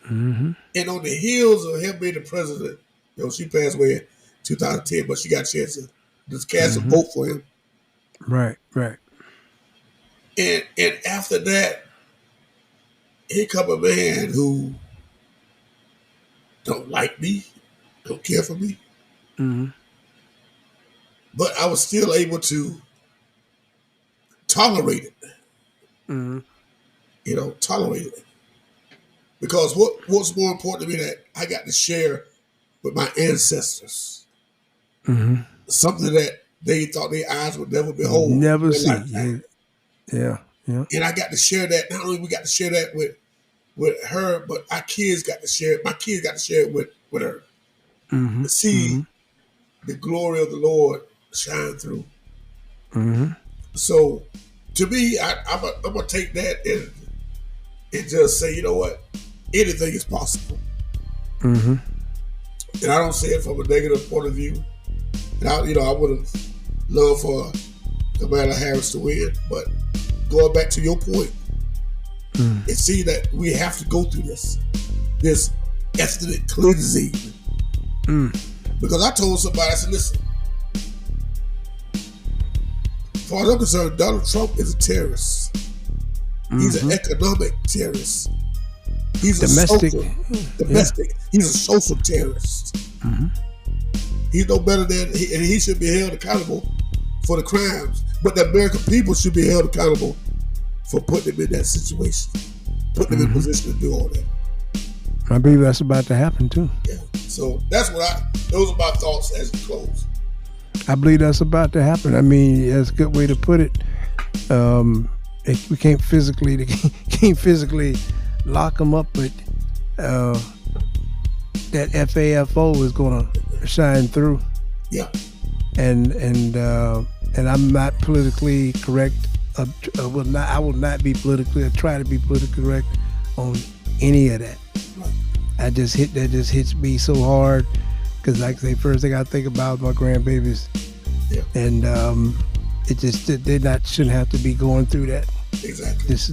Speaker 1: hmm
Speaker 2: And on the heels of him being the president, she passed away in 2010, but she got a chance to just cast a
Speaker 1: hmm
Speaker 2: vote for him.
Speaker 1: Right. Right.
Speaker 2: And after that, here come a man who don't like me, don't care for me,
Speaker 1: hmm
Speaker 2: but I was still able to tolerate it.
Speaker 1: hmm
Speaker 2: Tolerate it. Because what's more important to me that I got to share with my ancestors
Speaker 1: hmm
Speaker 2: something that they thought their eyes would never
Speaker 1: Would
Speaker 2: behold in
Speaker 1: never
Speaker 2: their
Speaker 1: see.
Speaker 2: lifetime.
Speaker 1: Yeah. Yeah. Yeah.
Speaker 2: And I got to share that. Not only we got to share that with her, but our kids got to share it. My kids got to share it with her.
Speaker 1: hmm
Speaker 2: To see
Speaker 1: hmm
Speaker 2: the glory of the Lord shine through.
Speaker 1: hmm
Speaker 2: So to me, I'm gonna take that and just say, you know what, anything is possible.
Speaker 1: hmm
Speaker 2: And I don't say it from a negative point of view. And I would have loved for Kamala Harris to win, but going back to your point,
Speaker 1: mm
Speaker 2: and see that we have to go through this ethnic cleansing.
Speaker 1: mm
Speaker 2: Because I told somebody, I said, listen, as far as I'm concerned, Donald Trump is a terrorist. He's an
Speaker 1: hmm
Speaker 2: economic terrorist. He's a
Speaker 1: Domestic.
Speaker 2: social,
Speaker 1: Yeah.
Speaker 2: domestic. He's a social terrorist.
Speaker 1: hmm
Speaker 2: He's no better than, and he should be held accountable for the crimes. But the American people should be held accountable for putting him in that situation, putting him in position to do all that.
Speaker 1: I believe that's about to happen too.
Speaker 2: Yeah. So those are my thoughts as we close.
Speaker 1: I believe that's about to happen. I mean, that's a good way to put it. We can't physically lock them up, but that FAFO is going to shine through.
Speaker 2: Yeah.
Speaker 1: And I'm not politically correct. I will not be politically or try to be politically correct on any of that.
Speaker 2: Right.
Speaker 1: That just hits me so hard because, like I say, first thing I think about my grandbabies,
Speaker 2: Yeah.
Speaker 1: and it just shouldn't have to be going through that.
Speaker 2: Exactly.
Speaker 1: This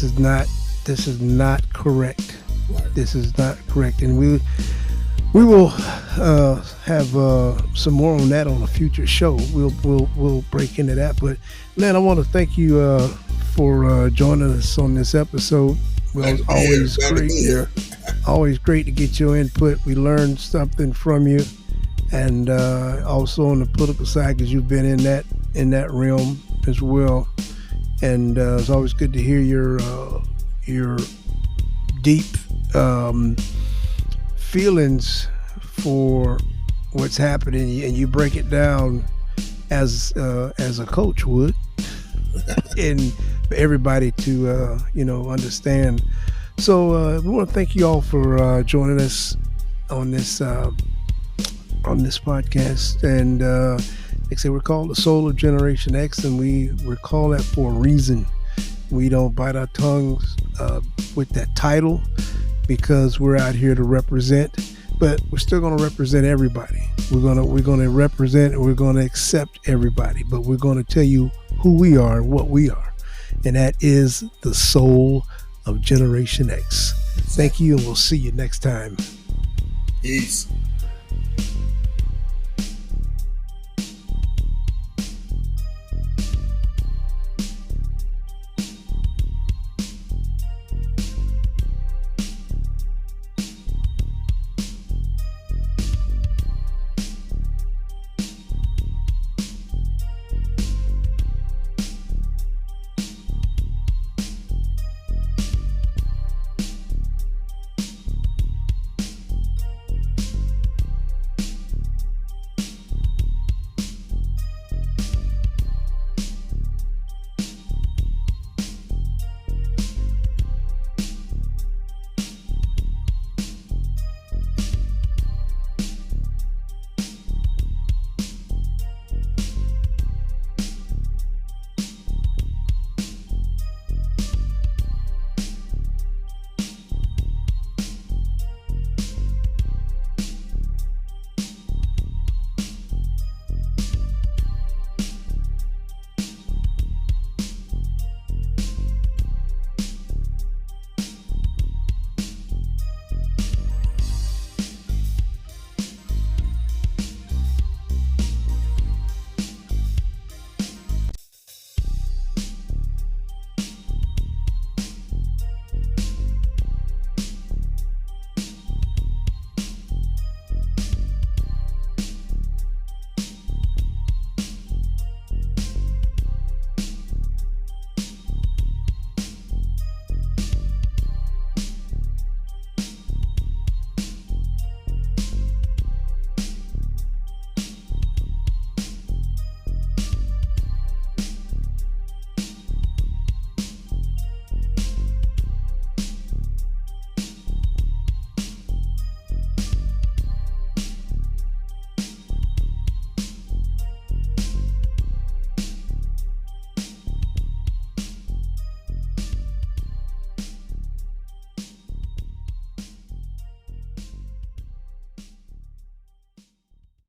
Speaker 1: is not correct.
Speaker 2: Right.
Speaker 1: This is not correct, and we will have some more on that on a future show. We'll break into that. But Len, I want to thank you for joining us on this episode. Well, always great. Always great to get your input. We learned something from you, and also on the political side because you've been in that realm as well. And it's always good to hear your deep feelings for what's happening, and you break it down as a coach would, and for everybody to understand. So we want to thank you all for joining us on this podcast, and like I say, we're called the Soul of Generation X, and we're called that for a reason. We don't bite our tongues with that title because we're out here to represent, but we're still going to represent everybody. We're going to represent, and we're going to accept everybody, but we're going to tell you who we are and what we are, and that is the Soul of Generation X. Thank you, and we'll see you next time.
Speaker 2: Peace.